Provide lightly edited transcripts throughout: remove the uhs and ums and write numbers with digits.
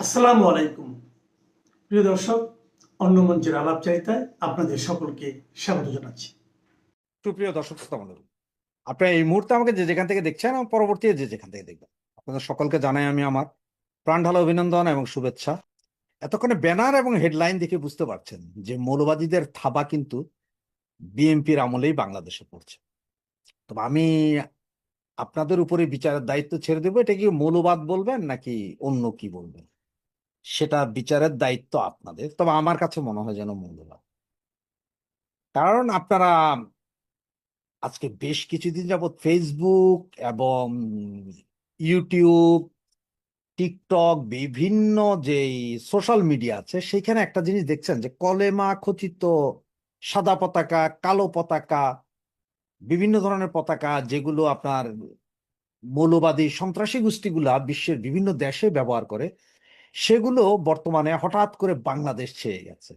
আসসালামু আলাইকুম প্রিয় দর্শক, অন্য মঞ্চের আলাপচারিতায় আপনাদের সকলকে স্বাগত জানাচ্ছি। সুপ্রিয় দর্শক শ্রোতা মণ্ডলী, আপনারা এই মুহূর্তে আমাকে যে যেখান থেকে দেখছেন এবং পরবর্তী যে যেখান থেকে দেখবেন, আপনাদের সকলকে জানাই আমি আমার প্রাণ ঢালা অভিনন্দন এবং শুভেচ্ছা। এতক্ষণে ব্যানার এবং হেডলাইন দেখে বুঝতে পারছেন যে মৌলবাদীদের থাবা কিন্তু বিএনপির আমলেই বাংলাদেশে পড়ছে। তবে আমি আপনাদের উপরে বিচারের দায়িত্ব ছেড়ে দেবো, এটা কি মৌলবাদ বলবেন নাকি অন্য কি বলবেন, সেটা বিচারের দায়িত্ব আপনাদের। তবে আমার কাছে মনে হয় যেন মৌলবাদ, কারণ আপনারা আজকে বেশ কিছুদিন যাবৎ ফেসবুক এবং ইউটিউব, টিকটক, বিভিন্ন যে সোশ্যাল মিডিয়া আছে সেখানে একটা জিনিস দেখছেন যে কলেমা খচিত সাদা পতাকা, কালো পতাকা, বিভিন্ন ধরনের পতাকা যেগুলো আপনার মৌলবাদী সন্ত্রাসী গোষ্ঠীগুলা বিশ্বের বিভিন্ন দেশে ব্যবহার করে, সেগুলো বর্তমানে হঠাৎ করে বাংলাদেশ ছেয়ে গেছে।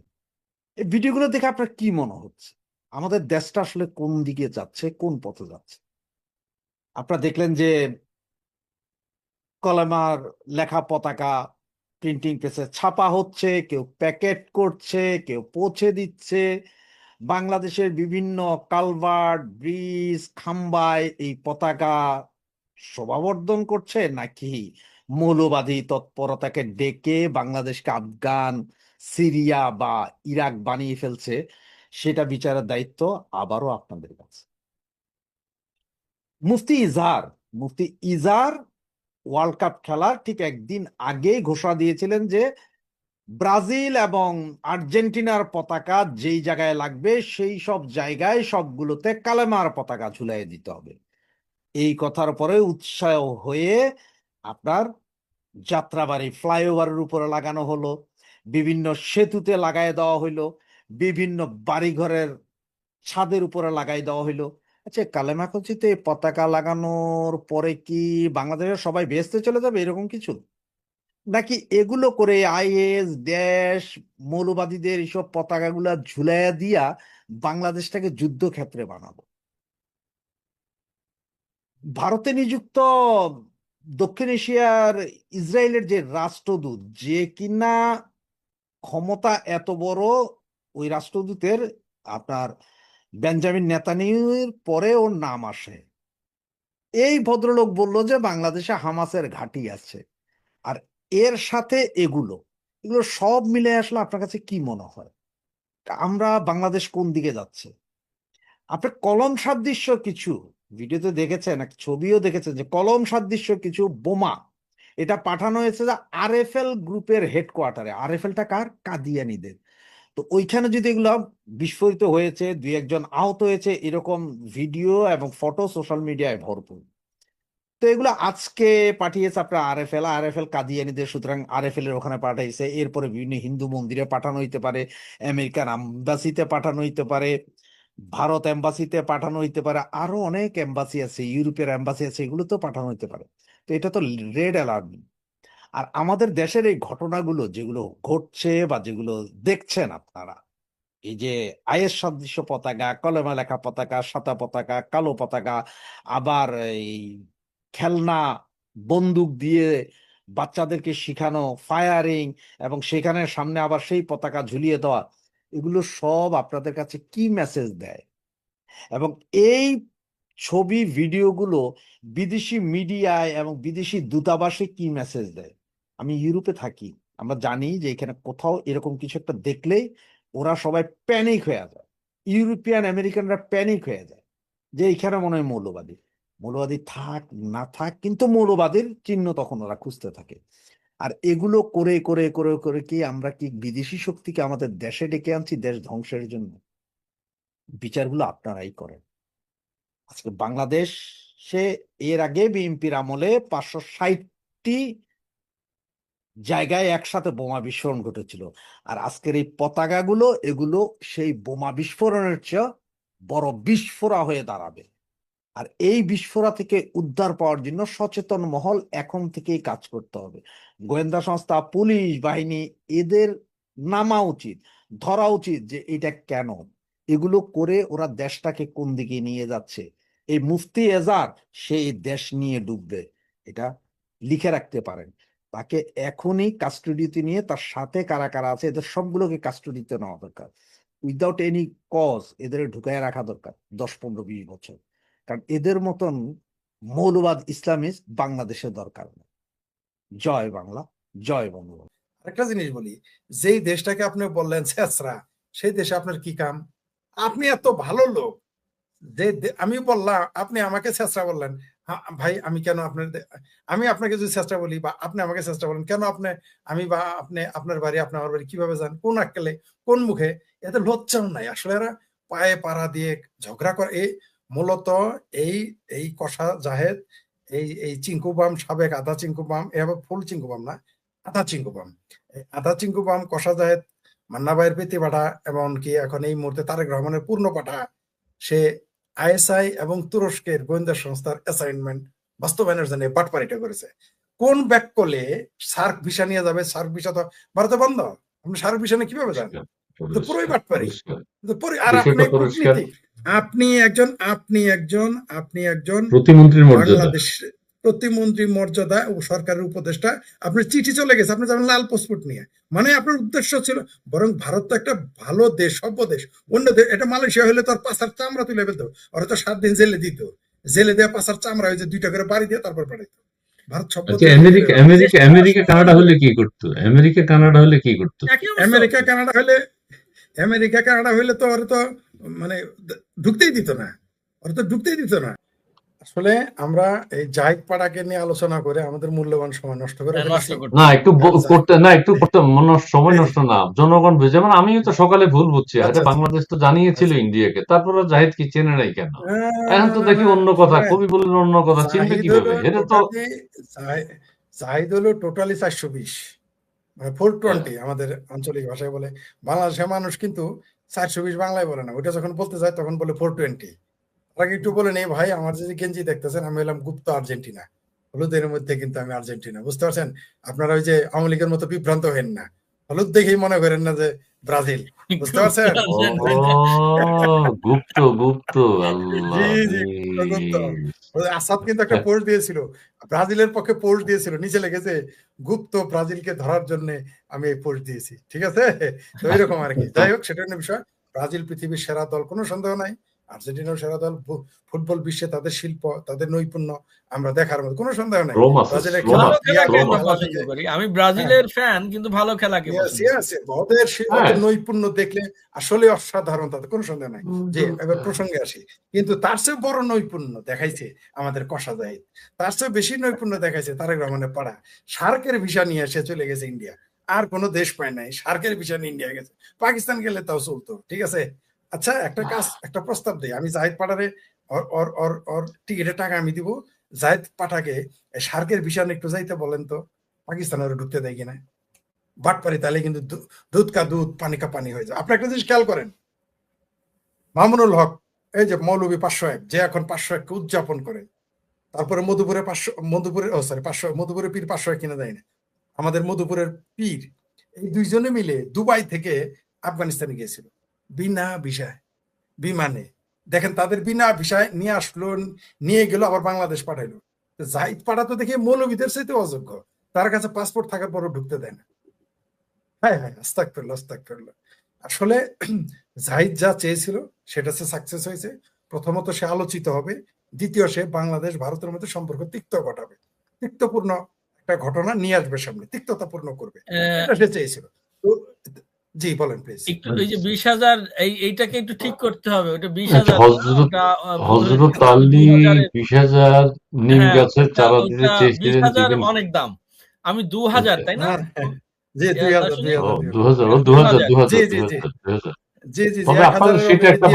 এই ভিডিওগুলো দেখে আপনার কি মনে হচ্ছে আমাদের দেশটা আসলে কোন দিকে যাচ্ছে, কোন পথে যাচ্ছে? আপনারা দেখলেন যে কলমার লেখা পতাকা প্রিন্টিং প্রেসে ছাপা হচ্ছে, কেউ প্যাকেট করছে, কেউ পৌঁছে দিচ্ছে। বাংলাদেশের বিভিন্ন কালভার্ট, ব্রিজ, খাম্বায় এই পতাকা শোভাবর্ধন করছে, নাকি মৌলবাদী তৎপরতাকে ডেকে বাংলাদেশকে আফগান, সিরিয়া বা ইরাক বানিয়ে ফেলছে? সেটা বিচারের দায়িত্ব আবারও আপনাদের কাছে। মুফতি ইজহার মুফতি ইজহার ওয়ার্ল্ড কাপ খেলার ঠিক একদিন আগেই ঘোষণা দিয়েছিলেন যে ব্রাজিল এবং আর্জেন্টিনার পতাকা যেই জায়গায় লাগবে সেই সব জায়গায় সবগুলোতে কালেমার পতাকা ঝুলাই দিতে হবে। এই কথার পরে উৎসাহ হয়ে আপনার যাত্রাবাড়ি ফ্লাইওভারের উপরে লাগানো হলো, বিভিন্ন সেতুতে লাগাই দেওয়া হইলো, বিভিন্ন বাড়িঘরের ছাদের উপরে লাগাই দেওয়া হইলো। আচ্ছা, কালেমাকচিতে পতাকা লাগানোর পরে কি বাংলাদেশের সবাই বেহেশতে চলে যাবে এরকম কিছু, নাকি এগুলো করে আইএস দেশ মৌলবাদীদের এইসব পতাকাগুলা ঝুলাইয়া দিয়া বাংলাদেশটাকে যুদ্ধক্ষেত্রে বানাবো? ভারতে নিযুক্ত দক্ষিণ এশিয়ার ইসরায়েলের যে রাষ্ট্রদূত, যে কিনা ক্ষমতা এত বড়, ওই রাষ্ট্রদূতের আপনার বেঞ্জামিন নেতানিয়াহুর পরে ওর নাম আসে। এই ভদ্রলোক বলল যে বাংলাদেশে হামাসের ঘাঁটি আছে। আর এর সাথে এগুলো এগুলো সব মিলে আসলে আপনার কাছে কি মনে হয় আমরা বাংলাদেশ কোন দিকে যাচ্ছে? আপনি কলম সাদৃশ্য কিছু ভিডিওতে দেখেছেন, এক ছবিও দেখেছেন যে কলম সাদৃশ্য কিছু বোমা এটা পাঠানো হয়েছে যে আরএফএল গ্রুপের হেডকোয়ার্টারে। আরএফএলটা কার? কাদিয়ানিদের। তো ওইখানে যদি এগুলো বিস্ফোরিত হয়েছে, দুই একজন আহত হয়েছে, এরকম ভিডিও এবং ফটো সোশ্যাল মিডিয়ায় ভরপুর। তো এগুলো আজকে পাঠিয়েছে আপনার আরএফএল, আরএফএল কাদিয়ানিদের, সুতরাং আরএফএল এর ওখানে পাঠাইছে। এরপরে বিভিন্ন হিন্দু মন্দিরে পাঠানো হইতে পারে, আমেরিকান এম্বাসিতে পাঠানো হইতে পারে, ভারত এম্বাসিতে পাঠানো হইতে পারে, আরো অনেক এম্বাসি আছে, ইউরোপের এম্বাসি আছে, এগুলো তো পাঠানো হইতে পারে। তো এটা তো রেড অ্যালার্ট। আর আমাদের দেশের এই ঘটনাগুলো যেগুলো ঘটছে বা যেগুলো দেখছেন আপনারা, এই যে আইএস সদৃশ্য পতাকা, কলমে লেখা পতাকা, সাদা পতাকা, কালো পতাকা, আবার এই খেলনা বন্দুক দিয়ে বাচ্চাদেরকে শিখানো ফায়ারিং, এবং সেখানে সামনে আবার সেই পতাকা ঝুলিয়ে দেওয়া, এগুলো সব আপনাদের কাছে কি মেসেজ দেয়? এবং এই ছবি ভিডিওগুলো বিদেশি মিডিয়ায় এবং বিদেশি দূতাবাসে কি মেসেজ দেয়? আমি ইউরোপে থাকি, আমরা জানি যে এখানে কোথাও এরকম কিছু একটা দেখলেই ওরা সবাই প্যানিক হয়ে যায়। ইউরোপিয়ান আমেরিকানরা প্যানিক হয়ে যায় যে এখানে মনে হয় মৌলবাদী। মৌলবাদী থাক না থাক, কিন্তু মৌলবাদীর চিহ্ন তখন ওরা খুঁজতে থাকে। আর এগুলো করে করে করে করে কি আমরা কি বিদেশি শক্তিকে আমাদের দেশে ডেকে আনছি দেশ ধ্বংসের জন্য? বিচারগুলো আপনারাই করেন। আজকে বাংলাদেশে এর আগে বিএনপির আমলে 560টি জায়গায় একসাথে বোমা বিস্ফোরণ ঘটেছিল। আর আজকের এই পতাকাগুলো, এগুলো সেই বোমা বিস্ফোরণের চেয়ে বড় বিস্ফোরা হয়ে দাঁড়াবে। আর এই বিস্ফোরা থেকে উদ্ধার পাওয়ার জন্য সচেতন মহল এখন থেকেই কাজ করতে হবে। গোয়েন্দা সংস্থা, পুলিশ বাহিনী, এদের নামা উচিত, ধরা উচিত যে এটা কেন, এগুলো করে ওরা দেশটাকে কোন দিকে নিয়ে যাচ্ছে। এই মুফতি এজার সেই দেশ নিয়ে ডুববে, এটা লিখে রাখতে পারেন। তাকে এখনই কাস্টডিতে নিয়ে তার সাথে কারা কারা আছে এদের সবগুলোকে কাস্টডিতে নেওয়া দরকার, উইদাউট এনি কজ এদের ঢুকায় রাখা দরকার 10, 15, 20 বছর। কারণ এদের মতন মৌলবাদ ইসলামিস্ট বাংলাদেশে দরকার নেই। জয় বাংলা, জয় বঙ্গবন্ধু। একটা জিনিস বলি, যেই দেশটাকে আপনি বললেন ছেঁচড়া, সেই দেশে আপনার কি কাম? আপনি এত ভালো লোক যে আমি বললাম, আপনি আমাকে ছেঁচড়া বললেন। ভাই আমি কেন আমি আপনাকে যদি চেষ্টা বলি বা আপনি আমাকে চেষ্টা বলেন, কেন আমি বা আপনি আপনার বাড়ি আপনি আমার বাড়ি কিভাবে যান, কোন আক্কেলে, কোন মুখে? এতে লজ্জাও নাই আসলে। এরা পায়ে পাড়া দিয়ে ঝগড়া করে। মূলত এই এই কষা জাহেদ, এই চিঙ্কুবাম, সাবেক আধা চিঙ্কুবাম, এবার ফুল চিঙ্কুবাম না, আধা চিঙ্কুবাম, আধা চিঙ্কুবাম কষা জাহেদ, মান্না ভাইয়ের পেতে পাঠা, এমনকি এখন এই মুহূর্তে তারেক রহমানের পূর্ণ পাঠা, সে আইএসআই এবং তুরস্কের গোয়েন্দা সংস্থার অ্যাসাইনমেন্ট বাস্তবায়নের জন্য বাটপারিটা করেছে। কোন ব্যাক করলে সার্ক ভিসা নিয়ে যাবে? সার্ক ভিসা তো ভারতে বন্ধ। আপনি সার্ক ভিসা নিয়ে কিভাবে যান? তো পুরোই বাটপারি। আর আপনি কূটনীতিক, আপনি একজন প্রতিমন্ত্রীর মর্যাদা, বাংলাদেশ প্রতিমন্ত্রী মর্যাদা ও সরকারের উপদেষ্টা। আপনার চিঠি চলে গেছে, আপনি যাবেন লাল পাসপোর্ট নিয়ে। মানে আপনার উদ্দেশ্য ছিল, বরং ভারত তো একটা ভালো দেশ, সভ্য দেশ। অন্য দেশ, এটা মালয়েশিয়া হলে তোর পাশার চামড়া তুলে ফেলতো, ওরা তো 7 দিন জেলে দিত। জেলে দেওয়া পাশার চামড়া হয়েছে 2টা করে বাড়ি দিয়ে তারপর পাঠাইতো। ভারত সভ্য আচ্ছা, দেশ। আমেরিকা কানাডা হলে কি করতো? আমেরিকা কানাডা হলে কি করতো? আমেরিকা কানাডা হইলে তো ওরা তো মানে ঢুকতেই দিত না, ওরা তো ঢুকতেই দিত না। আসলে আমরা এই জাহিদ পাড়াকে নিয়ে আলোচনা করে আমাদের মূল্যবান সময় নষ্ট করে ফেলেছি। না একটু করতে সময় নষ্ট না, জনগণ বুঝে। যেমন আমিও তো সকালে ভুল বুঝছি, আরে আচ্ছা, বাংলাদেশ তো জানিয়েছিল ইন্ডিয়াকে, তারপরে জাহিদ কি চেনে নাই কেন? এখন তো দেখি অন্য কথা, কবি বললেন অন্য কথা, চিনবে কিভাবে? এটা তো জাহিদ হলো টোটালি 420, মানে 420 আমাদের আঞ্চলিক ভাষায় বলে। বাংলাদেশের মানুষ কিন্তু 420 বাংলায় বলে না, ওইটা যখন বলতে যায় তখন বলে 420। আগে একটু বলে নেই ভাই, আমার যে গেঞ্জি দেখতেছেন, আমি হলাম গুপ্ত আর্জেন্টিনা, হলুদের মধ্যে কিন্তু আমি আর্জেন্টিনা, বুঝতে পারছেন? আপনারা ওই যে আওয়ামী লীগের মতো বিভ্রান্ত হেন না, হলুদ দেখেই মনে করেন না যে ব্রাজিল, বুঝতে পারছেন? গুপ্ত গুপ্ত, আল্লাহ। জি জি, গুপ্ত। আসাদ কিন্তু একটা পোস্ট দিয়েছিল, ব্রাজিলের পক্ষে পোস্ট দিয়েছিল, নিচে লেগেছে গুপ্ত ব্রাজিলকে ধরার জন্য আমি এই পোস্ট দিয়েছি, ঠিক আছে? তো এরকম আর কি। যাই হোক, সেটা অন্য বিষয়। ব্রাজিল পৃথিবীর সেরা দল, কোনো সন্দেহ নাই। আর্জেন্টিনাও সেরা দল। ফুটবল বিশ্বে তাদের শিল্প, তাদের নৈপুণ্য আমরা দেখার মতো, কোনো সন্দেহ নাই। ব্রাজিলের আমি ব্রাজিলের ফ্যান, কিন্তু ভালো খেলাকে ওদের নৈপুণ্য দেখলে আসলে অসাধারণ, তাদের কোনো সন্দেহ নাই। যে এবার প্রসঙ্গে আসি, কিন্তু তার চেয়ে বড় নৈপুণ্য দেখাইছে আমাদের কষা জাহিদ, তার চেয়ে বেশি নৈপুণ্য দেখাইছে তারেক রহমানের পাড়া। সার্কের ভিসা নিয়ে এসে চলে গেছে ইন্ডিয়া, আর কোনো দেশ পায় নাই, সার্কের ভিসা নিয়ে ইন্ডিয়া গেছে। পাকিস্তান গেলে তাও চলতো, ঠিক আছে? আচ্ছা, একটা প্রস্তাব দেই আমি, জাহিদ পাঠারে ওর টিকিটের টাকা আমি দিব, জাহিদ পাঠাকে সার্কের ভিসা নিয়ে একটু যাইতে বলেন তো, পাকিস্তানে ওরা ঢুকতে দেয় কিনা? বাটপারি, তাহলে কিন্তু দুধ কা দুধ পানি কা পানি হয়ে যায়। আপনি একটা জিনিস খেয়াল করেন, মামুনুল হক, এই যে মৌলবী 501, যে এখন 501কে উদযাপন করে, তারপরে মধুপুরের পীর 501 কিনে দেয় না, আমাদের মধুপুরের পীর, এই দুইজনে মিলে দুবাই থেকে আফগানিস্তানে গিয়েছিল বিনা ভিসায়, বিমানে। দেখেন, তাদের বিনা ভিসায় নিয়ে আসলো, নিয়ে গেল, আবার বাংলাদেশ পাঠাইলো। জাহিদ পাঠা তো দেখে মৌলবীদের চাইতে অযোগ্য, তার কাছে পাসপোর্ট থাকার পরও ঢুকতে দেয় না। হ্যাঁ হ্যাঁ, আস্তাগফিরুল্লাহ। আসলে জাহিদ যা চেয়েছিল সেটা সে সাকসেস হয়েছে। প্রথমত সে আলোচিত হবে, দ্বিতীয় সে বাংলাদেশ ভারতের মধ্যে সম্পর্ক তিক্ত ঘটাবে, তিক্তপূর্ণ একটা ঘটনা নিয়ে আসবে সামনে, তিক্ততাপূর্ণ করবে, এটা সে চেয়েছিল। তো জি বলেন প্লিজ। একটু এই যে 20,000, এইটাকে একটু ঠিক করতে হবে। ওটা 20,000, হযরত আলী 20,000 নিম গাছের চারা দিতে চেয়েছিলেন, 20,000 অনেক দাম। আমি 2,000, তাই না? জি 2000। তবে আপনাদের সেটা একটা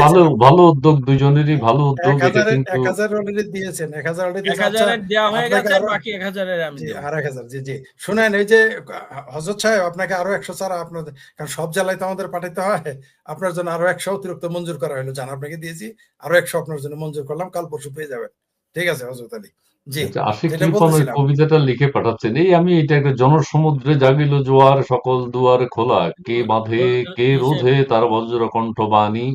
ভালো উদ্যোগ, দুজনেরই ভালো উদ্যোগ। এটা কিন্তু 1000 অলরেডি দিয়েছেন, 1000 অলরেদি 1000 দেওয়া হয়ে গেছে, বাকি 1000 এর আমি দেব। আর 1000। জি জি, শুনেন, এই যে হযরত সাহেব, আপনাকে আরো 100 চারা আপনাদের, কারণ সব জেলায় তো আমাদের পাঠাইতে হয়, আপনার জন্য আরো 100 অতিরিক্ত মঞ্জুর করা হলো। জান, আপনাকে দিয়েছি, আরো 100 আপনার জন্য মঞ্জুর করলাম, কাল পরশু পেয়ে যাবেন, ঠিক আছে হযরত আলী? জি, আচ্ছা, আশিক যেটা লিপন ওই বলতেছিলাম। কবিতাটা লিখে পাঠাচ্ছেন, এই আমি এটা একটা জনসমুদ্রে জাগিল জোয়ার সকল দুয়ার খোলা, কে বাঁধে কে ইসের রোধে তার বজ্র কণ্ঠ বাণী,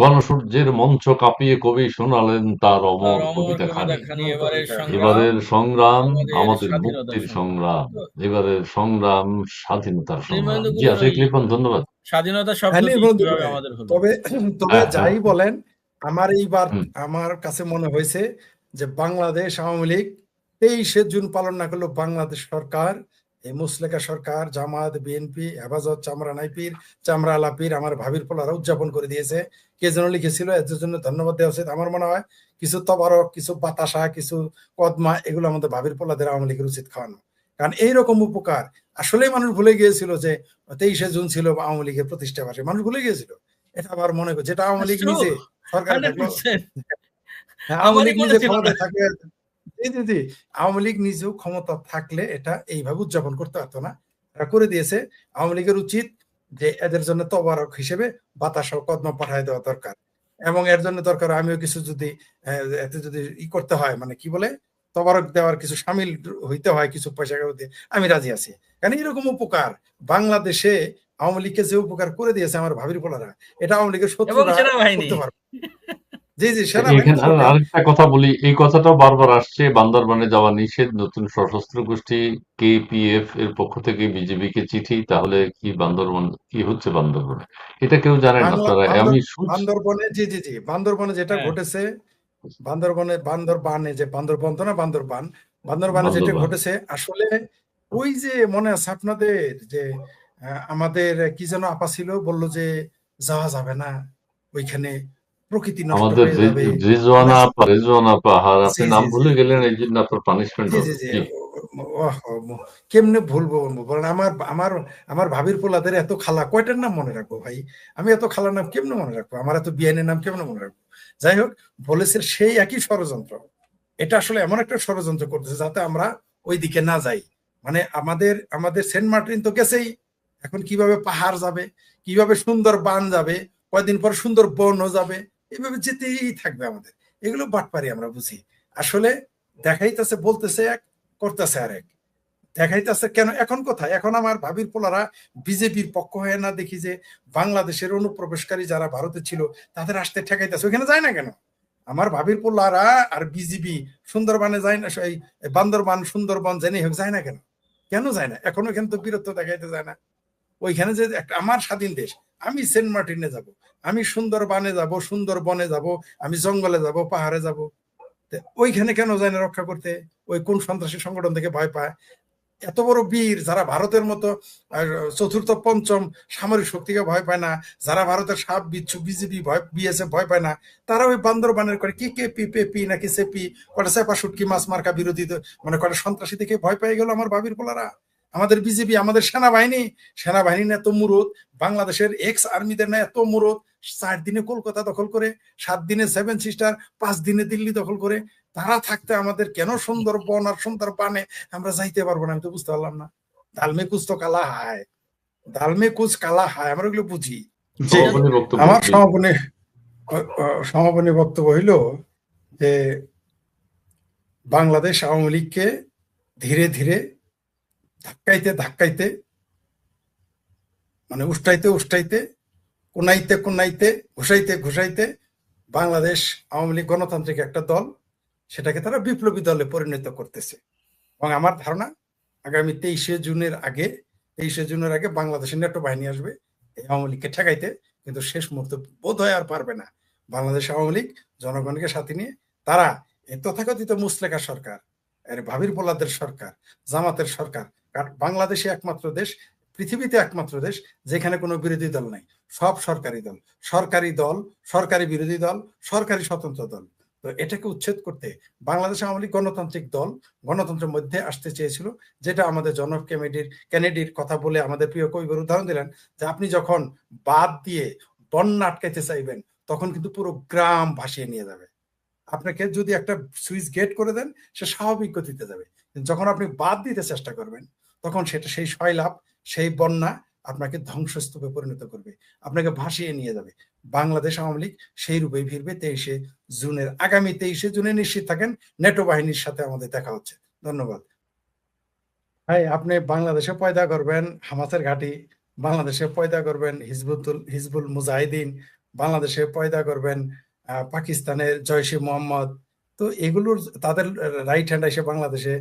গণসূর্যের মঞ্চ কাঁপিয়ে কবি শোনালেন তার তার অমর অমর কবিতা কবিতা খানি। খানি, আমার এবারের কবিতা সংগ্রাম এবারের সংগ্রাম আমাদের আমাদের স্বাধীনতার মুক্তির সংগ্রাম। সংগ্রাম, এবারের সংগ্রাম স্বাধীনতার সংগ্রাম। জি, নির্মলেন্দু আশিক ওই লিপন, ধন্যবাদ। স্বাধীনতা হ্যাঁ শব্দটি নির্মলেন্দু কিভাবে আমাদের হলো? তবে তবে হ্যাঁ, হ্যাঁ, যাই বলেন, আমার এইবার হুম, আমার কাছে মনে হয়েছে যে বাংলাদেশ আওয়ামী লীগ 23শে জুন পালন না করলেও বাংলাদেশ সরকার, এই মুসলেকা সরকার, জামাত, বিএনপি, হেফাজত, চামড়া নাইপির, চামড়া আলাপির, আমার ভাবির পোলারা উদযাপন করে দিয়েছে। কে যেন লিখেছিল, এর জন্য ধন্যবাদ দেওয়া উচিত। আমার মনে হয় কিছু তবারক, কিছু বাতাসা, কিছু কদমা, এগুলো আমাদের ভাবির পোলাদের আওয়ামী লীগের উচিত খাওয়ানো। কারণ এইরকম উপকার আসলেই মানুষ ভুলে গিয়েছিল যে 23শে জুন ছিল আওয়ামী লীগের প্রতিষ্ঠা বার্ষিকী, মানুষ ভুলে গিয়েছিল। এটা আবার মনে করে, যেটা আওয়ামী লীগ নিজে সরকারে থাকলো, 100% হ্যাঁ, আওয়ামী আমারই লীগ মনে নিজে ছিল না। ক্ষমতায় থাকলে, জি জি জি, আওয়ামী লীগ নিজেও ক্ষমতা থাকলে এটা এইভাবে উদযাপন করতে পারতো না, এটা করে দিয়েছে। আওয়ামী লীগের উচিত যে এদের জন্য তবারক হিসেবে বাতাস ও কদমা পাঠায় দেওয়া দরকার, এবং এর জন্য দরকার আমিও কিছু যদি এতে যদি করতে হয়, মানে কি বলে, তবারক দেওয়ার কিছু সামিল হইতে হয়, কিছু পয়সা দিয়ে আমি রাজি আছি। কারণ এরকম উপকার বাংলাদেশে আওয়ামী লীগকে যে উপকার করে দিয়েছে আমার ভাবির পোলারা, এটা আওয়ামী লীগের এবং শত্রুরা সেনাবাহিনী। করতে পারবে। জি জি, আচ্ছা, সেনাবাহিনী এখানে তো বটেই। আরেকটা কথা বলি, এই কথাটাও বারবার আসছে, বান্দরবানে যাওয়া নিষেধ, নতুন সশস্ত্র গোষ্ঠী কেপিএফ এর পক্ষ থেকে বিজেপি কে চিঠি, তাহলে কি বান্দরবান কি হচ্ছে বান্দরবানে? এটা কেউ জানেন না, বাংলা আপনারা আমি শুনছি। বান্দরবনে, জি জি জি, বান্দরবনে যেটা হ্যাঁ, ঘটেছে, বান্দরবানে যে বান্দরবন তো না, বান্দরবানে যেটা বান্দরবান ঘটেছে আসলে, ওই যে মনে আছে আপনাদের যে আমাদের কি যেন আপা ছিল, বলল যে যাওয়া যাবে না ওইখানে, প্রকৃতি নষ্ট আমাদের হয়ে যাবে, মনে রেজওয়ানা আছে? আপা, রেজওয়ানা আপা, আর জি আপনি জি নাম জি ভুলে গেলেন, এই জন্য আপনার পানিশমেন্ট জি জি হবে। জি, জি, কেমনে ভুলবো বলেন? আমার আমার আমার ভাবির পোলাদের এত খালা, কয়টার নাম মনে রাখবো ভাই? আমি এত খালার নাম কেমনে মনে রাখবো? আমার এত বিয়ানের নাম কেমনে মনে রাখবো? যাই হোক, বলেছে সেই একই ষড়যন্ত্র। এটা আসলে এমন একটা ষড়যন্ত্র করতেছে যাতে আমরা ওই দিকে না যাই। মানে আমাদের আমাদের সেন্ট মার্টিন তো গেছেই, এখন কিভাবে পাহাড় যাবে, কিভাবে সুন্দর বান যাবে, কয়দিন পর সুন্দর বনও যাবে, এইভাবে যেতেই থাকবে আমাদের। এগুলো বাটপারি আমরা বুঝি। আসলে দেখাইতেছে, বলতেছে এক, করতেছে আর এক। দেখাইতেছে কেন, এখন কোথায়, এখন আমার ভাবির পোলারা বিজেপির পক্ষ হয়ে না দেখি যে বাংলাদেশের অনুপ্রবেশকারী যারা ভারতে ছিল তাদের আসতে ঠেকাইতেছে, ওখানে যায় না কেন? আমার ভাবির পোলারা আর বিজেপি সুন্দরবনে যায় না, এই বান্দরবান সুন্দরবন জেনে হোক যায় না কেন? কেন যায় না? এখনো এখানে তো বীরত্ব দেখাইতে যায় না। ওইখানে যে একটা আমার স্বাধীন দেশ, আমি সেন্ট মার্টিনে যাব, আমি সুন্দরবনে যাব, সুন্দরবনে যাব, আমি জঙ্গলে যাব, পাহাড়ে যাব, ওইখানে কেন যায় না রক্ষা করতে? ওই কোন সন্ত্রাসী সংগঠন থেকে ভয় পায়? এত বড় বীর যারা ভারতের মতো চতুর্থ পঞ্চম সামরিক শক্তিকে ভয় পায় না, যারা ভারতের সাপ বিচ্ছু বিজেপি ভয়, বিএসএফ ভয় পায় না, তারা ওই বান্দরবানের করে কি কে পি পি নাকি সেপি, কটা চেপা শুটকি মাছ মার্কা বিরোধী, মানে কটা সন্ত্রাসী থেকে ভয় পেয়ে গেল আমার ভাবির পোলারা। আমাদের বিজেপি, আমাদের সেনাবাহিনী না এত মুরুদ, বাংলাদেশের এক্স আর্মিদের না এত মুরুদ, 4 দিনে কলকাতা দখল করে, 7 দিনে 7 সিস্টার, 5 দিনে দিল্লি দখল করে, তারা থাকতে আমাদের কেন সুন্দরবন আর সুন্দরবনে আমরা যাইতে পারবো না? আমি তো বুঝতে পারলাম না। দালমে কুছ তো কালা হায়, দালমে কুছ কালা হায়, আমরা এগুলো বুঝি। জি, সমাপনী বক্তব্য, আমার জি। সমাপনী বক্তব্য হইল যে বাংলাদেশ আওয়ামী লীগকে ধীরে ধীরে ধাক্কাইতে ধাক্কাইতে, মানে উষ্টাইতে উষ্টাইতে, কোনাইতে কোনাইতে, ঘুষাইতে ঘুষাইতে বাংলাদেশ আওয়ামী লীগ গণতান্ত্রিক একটা দল, সেটাকে তারা বিপ্লবী দলে পরিণত করতেছে। এবং আমার ধারণা আগামী 23শে জুনের আগে বাংলাদেশের নেটো বাহিনী আসবে এই আওয়ামী লীগকে ঠেকাইতে, কিন্তু শেষ মুহূর্তে বোধ হয় আর পারবে না। বাংলাদেশ আওয়ামী লীগ জনগণকে সাথে নিয়ে তারা এই তথাকথিত মুসলেকা সরকার, এর ভাবির পোলাদের সরকার, জামাতের সরকার, কারণ বাংলাদেশে একমাত্র দেশ, পৃথিবীতে একমাত্র দেশ যেখানে কোনো বিরোধী দল নাই, সব সরকারি দল, সরকারি দল, সরকারি বিরোধী দল, সরকারি স্বতন্ত্র দল। তো এটাকে উচ্ছেদ করতে বাংলাদেশ আওয়ামী লীগ গণতান্ত্রিক দল, গণতন্ত্রের মধ্যে আসতে চেয়েছিল, যেটা আমাদের জন এফ কেনেডির কথা বলে আমাদের প্রিয় কবির উদাহরণ দিলেন, যে আপনি যখন বাঁধ দিয়ে বন্যা আটকাইতে চাইবেন তখন কিন্তু পুরো গ্রাম ভাসিয়ে নিয়ে যাবে। আপনাকে যদি একটা সুইচ গেট করে দেন, সে স্বাভাবিক গতিতে যাবে, কিন্তু যখন আপনি বাদ দিতে চেষ্টা করবেন তখন সেটা সেই সয়লাভ, সেই বন্যা আপনাকে ধ্বংসস্তূপে পরিণত করবে, আপনাকে ভাসিয়ে নিয়ে যাবে। বাংলাদেশ আওয়ামী লীগ সেই রূপেই ফিরবে 23শে জুনের, আগামী 23শে জুনে নিশ্চিত থাকেন নেটো বাহিনীর সাথে আমাদের দেখা হচ্ছে। ধন্যবাদ ভাই। আপনি বাংলাদেশে পয়দা করবেন হামাসের ঘাঁটি, বাংলাদেশে পয়দা করবেন হিজবুল মুজাহিদিন, বাংলাদেশে পয়দা করবেন পাকিস্তানের জয়শে মোহাম্মদ, তো এগুলোর তাদের রাইট হ্যান্ড এসে বাংলাদেশে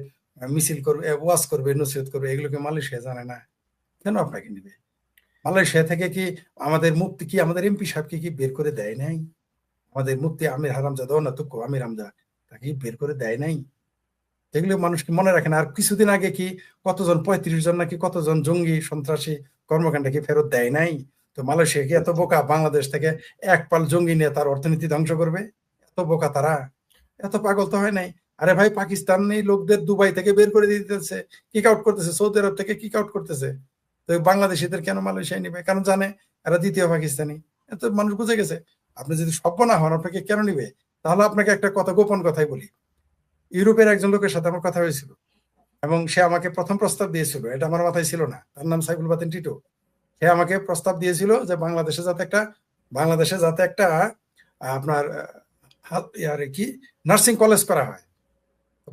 মিছিল করবে, ওয়াজ করবে, নসিহত করবে, এগুলোকে মালয়েশিয়া জানে না? কেন আপনাকে নিবে? মালয়েশিয়া থেকে কি আমাদের মুফতি কি আমাদের এমপি সাহেবকে কি বের করে দেয় নাই? আমাদের মুফতি আমির হারামজাদা না তুক্কো আমির হামজা তাকে বের করে দেয় নাই? এগুলো মানুষ কি মনে রাখে না? আর কিছুদিন আগে কি কতজন 35 জন নাকি কতজন জঙ্গি সন্ত্রাসী কর্মকাণ্ডে কি ফেরত দেয় নাই? তো মালয়েশিয়া কি এত বোকা বাংলাদেশ থেকে এক পাল জঙ্গি নিয়ে তার অর্থনীতি ধ্বংস করবে? এত বোকা তারা? এত পাগল তো হয় নাই। আরে ভাই, পাকিস্তানি লোকদের দুবাই থেকে বের করে দিতেছে, কিক আউট করতেছে, সৌদি আরব থেকে কিক আউট করতেছে। তো বাংলাদেশিদের কেন মালয়েশিয়ায় নিবে? কারণ জানে এরা দ্বিতীয় পাকিস্তানি। এত মানুষ বুঝে গেছে। আপনি যদি সভ্য না হন আপনাকে কেন নিবে? তাহলে আপনাকে একটা কথা, গোপন কথাই বলি। ইউরোপের একজন লোকের সাথে আমার কথা হয়েছিল এবং সে আমাকে প্রথম প্রস্তাব দিয়েছিল, এটা আমার মাথায় ছিল না, তার নাম সাইফুল বাতিন টিটো। সে আমাকে প্রস্তাব দিয়েছিল যে বাংলাদেশে যাতে একটা আপনার কি নার্সিং কলেজ করা হয়।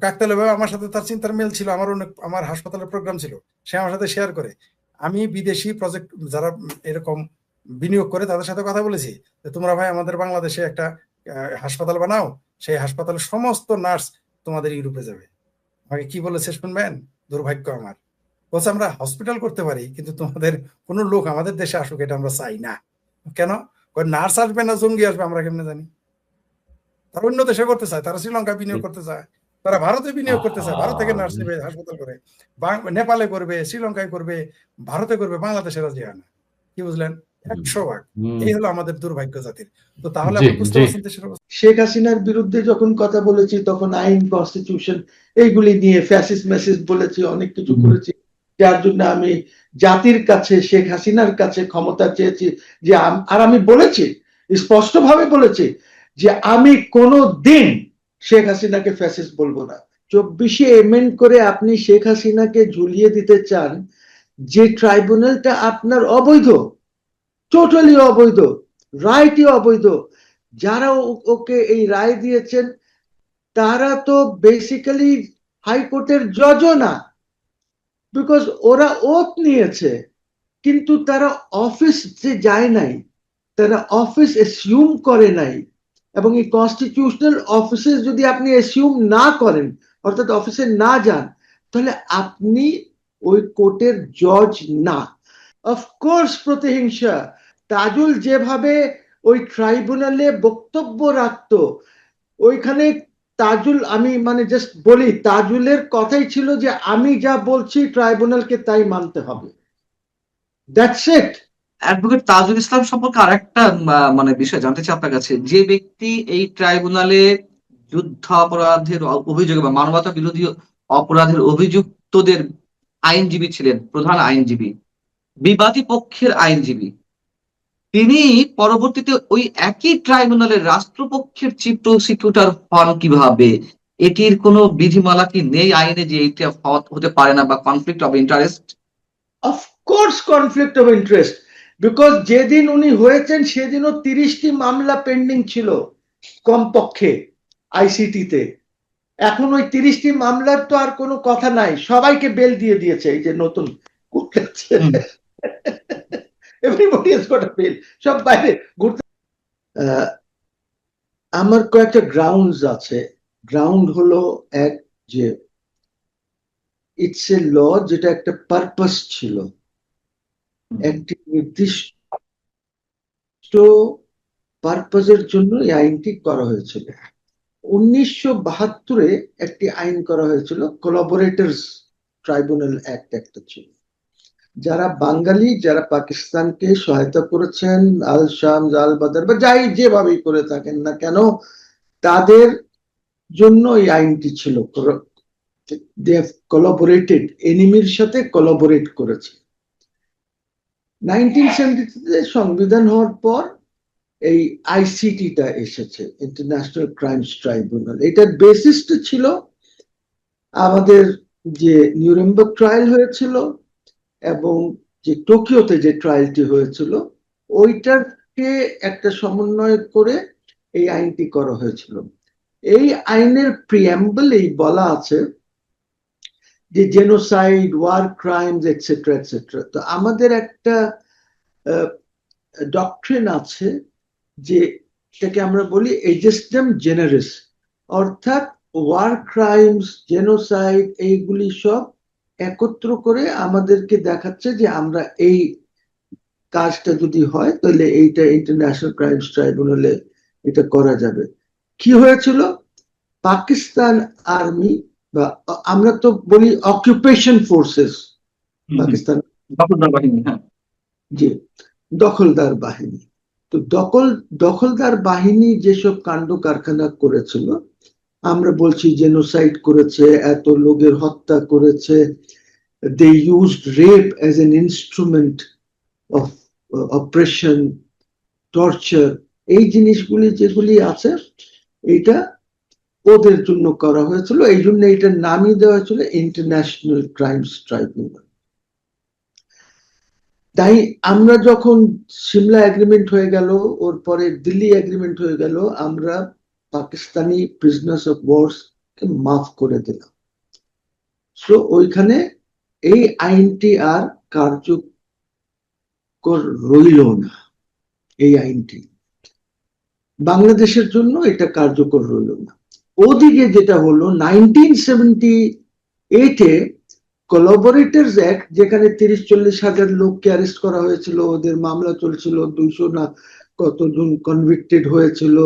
কাকতালে ভাবে আমার সাথে তার চিন্তার মেল ছিল, আমার হাসপাতালের প্রোগ্রাম ছিল, সে আমার সাথে শেয়ার করে। আমি বিদেশি প্রজেক্ট যারা এরকম বিনিয়োগ করে তাদের সাথে কথা বলেছি যে তোমরা ভাই আমাদের বাংলাদেশে একটা হাসপাতাল বানাও, সেই হাসপাতালের সমস্ত নার্স তোমাদের ইউরোপে যাবে। আমাকে কি বলেছে শুনবেন? দুর্ভাগ্য আমার, বলছে আমরা হসপিটাল করতে পারি কিন্তু তোমাদের কোনো লোক আমাদের দেশে আসুক এটা আমরা চাই না। কেন? নার্স আসবে না জঙ্গি আসবে আমরা কেমনে জানি? তারা অন্য দেশে করতে চায়, তারা শ্রীলঙ্কায় বিনিয়োগ করতে চায়, তারা ভারতে বিনিয়োগ করতে চায়, ভারত থেকে নার্স নেবে, হাসপাতাল করে, নেপালে করবে, শ্রীলঙ্কায় করবে, ভারতে করবে, বাংলাদেশে রাজি হয় না। কি বুঝলেন? 100 ভাগ। এই হলো আমাদের দুর্ভাগ্য জাতির। তো তাহলে আপনি বুঝতে পারছেন দেশের অবস্থা। শেখ হাসিনার বিরুদ্ধে যখন কথা বলেছি তখন আইন, কনস্টিটিউশন এইগুলি নিয়ে ফ্যাসিস্ট মেসেজ বলেছি, অনেক কিছু করেছি, যার জন্য আমি জাতির কাছে শেখ হাসিনার কাছে ক্ষমতা চেয়েছি। যে আর আমি বলেছি, স্পষ্টভাবে বলেছি যে আমি কোনো দিন শেখ হাসিনাকে ফ্যাসিস্ট বলবো না। 24-এ এমেন্ড করে আপনি শেখ হাসিনাকে ঝুলিয়ে দিতে চান, যে ট্রাইব্যুনালটা আপনার অবৈধ, টোটালি অবৈধ, রায়টি অবৈধ। যারা ওকে এই রায় দিয়েছেন তারা তো বেসিক্যালি হাইকোর্টের জজও না, বিকজ ওরা ওথ নিয়েছে কিন্তু তারা অফিস যে যায় নাই, তারা অফিস এসিউম করে নাই। এবং এই কনস্টিটিউশনাল অফিসে যদি আপনি এসিউম না করেন, অর্থাৎ অফিসে না যান, তাহলে আপনি ওই কোর্টের জজ না। অফকোর্স প্রতিহিংসা। তাজুল যেভাবে ওই ট্রাইব্যুনালে বক্তব্য রাখতো, ওইখানে তাজুল, আমি মানে জাস্ট বলি, তাজুলের কথাই ছিল যে আমি যা বলছি ট্রাইব্যুনালকে তাই মানতে হবে। That's it. Advocate Tajul Islam সম্পর্কে আরেকটা মানে বিষয় জানতে চাই আপনার কাছে। যে ব্যক্তি এই ট্রাইব্যুনালে যুদ্ধাপরাধের অভিযোগে বা মানবতা বিরোধী অপরাধের অভিযুক্তদের আইনজীবী ছিলেন, প্রধান আইনজীবী, বিবাদী পক্ষের আইনজীবী, তিনি পরবর্তীতে ওই একই ট্রাইব্যুনালের রাষ্ট্রপক্ষের চিফ প্রসিকিউটর হন কিভাবে? এটির কোনো বিধিমালা কি নেই আইনে যে এইটা হতে পারে না, বা conflict of interest? Of course conflict of interest, because যেদিন উনি হয়েছেন সেদিনও 30টি মামলা পেন্ডিং ছিল কমপক্ষে আইসিটিতে। এখন ওই 30টি মামলার তো আর কোনো কথা নাই, সবাইকে বেল দিয়ে দিয়েছে। এই যে নতুন everybody has got a bail, সব বাইরে ঘুরতে। আমার কয়েকটা গ্রাউন্ডস আছে। গ্রাউন্ড হলো এক, যে ইটস এ ল, যেটা একটা পারপাস ছিল, একটি নির্দিষ্ট পারপাসের জন্য এই আইনটি করা হয়েছিল। 1972-এ একটি আইন করা হয়েছিল, কোলাবোরেটরস ট্রাইব্যুনাল অ্যাক্ট একটা ছিল। যারা বাঙালি, যারা পাকিস্তানকে সহায়তা করেছেন, আল শামস, আল বাদার বা যাই যেভাবেই করে থাকেন না কেন, তাদের জন্য এই আইনটি ছিল। দে হ্যাভ কোলাবোরেটেড, এনিমির সাথে কোলাবোরেট করেছে। 1973-তে সংবিধান হওয়ার পর এই আইসিটিটা এসেছে, ইন্টারন্যাশনাল ক্রাইমস ট্রাইব্যুনাল। এটার বেসিসটা ছিল আমাদের যে নিউরেমবার্গ ট্রায়াল হয়েছিল এবং যে টোকিওতে যে ট্রায়ালটি হয়েছিল, ওইটার পক্ষে একটা সমন্বয় করে এই আইনটি করা হয়েছিল। এই আইনের প্রিয়াম্বলেই বলা আছে যে genocide, war crimes etcetera etcetera. তো আমাদের একটা ডক্ট্রিন আছে যে এটাকে আমরা বলি এজেস্টাম জেনারেস, অর্থাৎ ওয়ার ক্রাইমস, জেনোসাইড এইগুলি সব একত্র করে আমাদেরকে দেখাচ্ছে যে আমরা এই কাজটা যদি হয় তাহলে এইটা ইন্টারন্যাশনাল ক্রাইমস ট্রাইব্যুনালে এটা করা যাবে। কি হয়েছিল, পাকিস্তান আর্মি বা আমরা তো বলি অকুপেশন ফোর্সেস, পাকিস্তান দখলদার বাহিনী, হ্যাঁ, জি, দখলদার বাহিনী। তো দখলদার বাহিনী যেসব কাণ্ড কারখানা করেছিল, আমরা বলছি জেনোসাইড করেছে, এত লোকের হত্যা করেছে, they used rape as an instrument of oppression, torture, এই জিনিসগুলি যেগুলি আছে এটা ওদের জন্য করা হয়েছিল। এই জন্য এটার নামই দেওয়া হয়েছিল ইন্টারন্যাশনাল ক্রাইমস ট্রাইব্যুনাল। তাই আমরা যখন সিমলা এগ্রিমেন্ট হয়ে গেল, ওর পরে দিল্লি এগ্রিমেন্ট হয়ে গেল, আমরা পাকিস্তানি প্রিজনার্স অফ ওয়ার্স কে মাফ করে দিলাম। সো ওইখানে এই আইনটি আর কার্যকর রইল না। এই আইনটি বাংলাদেশের জন্য এটা কার্যকর রইল না। ওদিকে যেটা হলো 1978-এ কোলাবোরেটরস অ্যাক্ট, যেখানে 30-40 হাজার লোককে অ্যারেস্ট করা হয়েছিল, ওদের মামলা চলছিল, 200 না কতজন কনভিক্টেড হয়েছিল,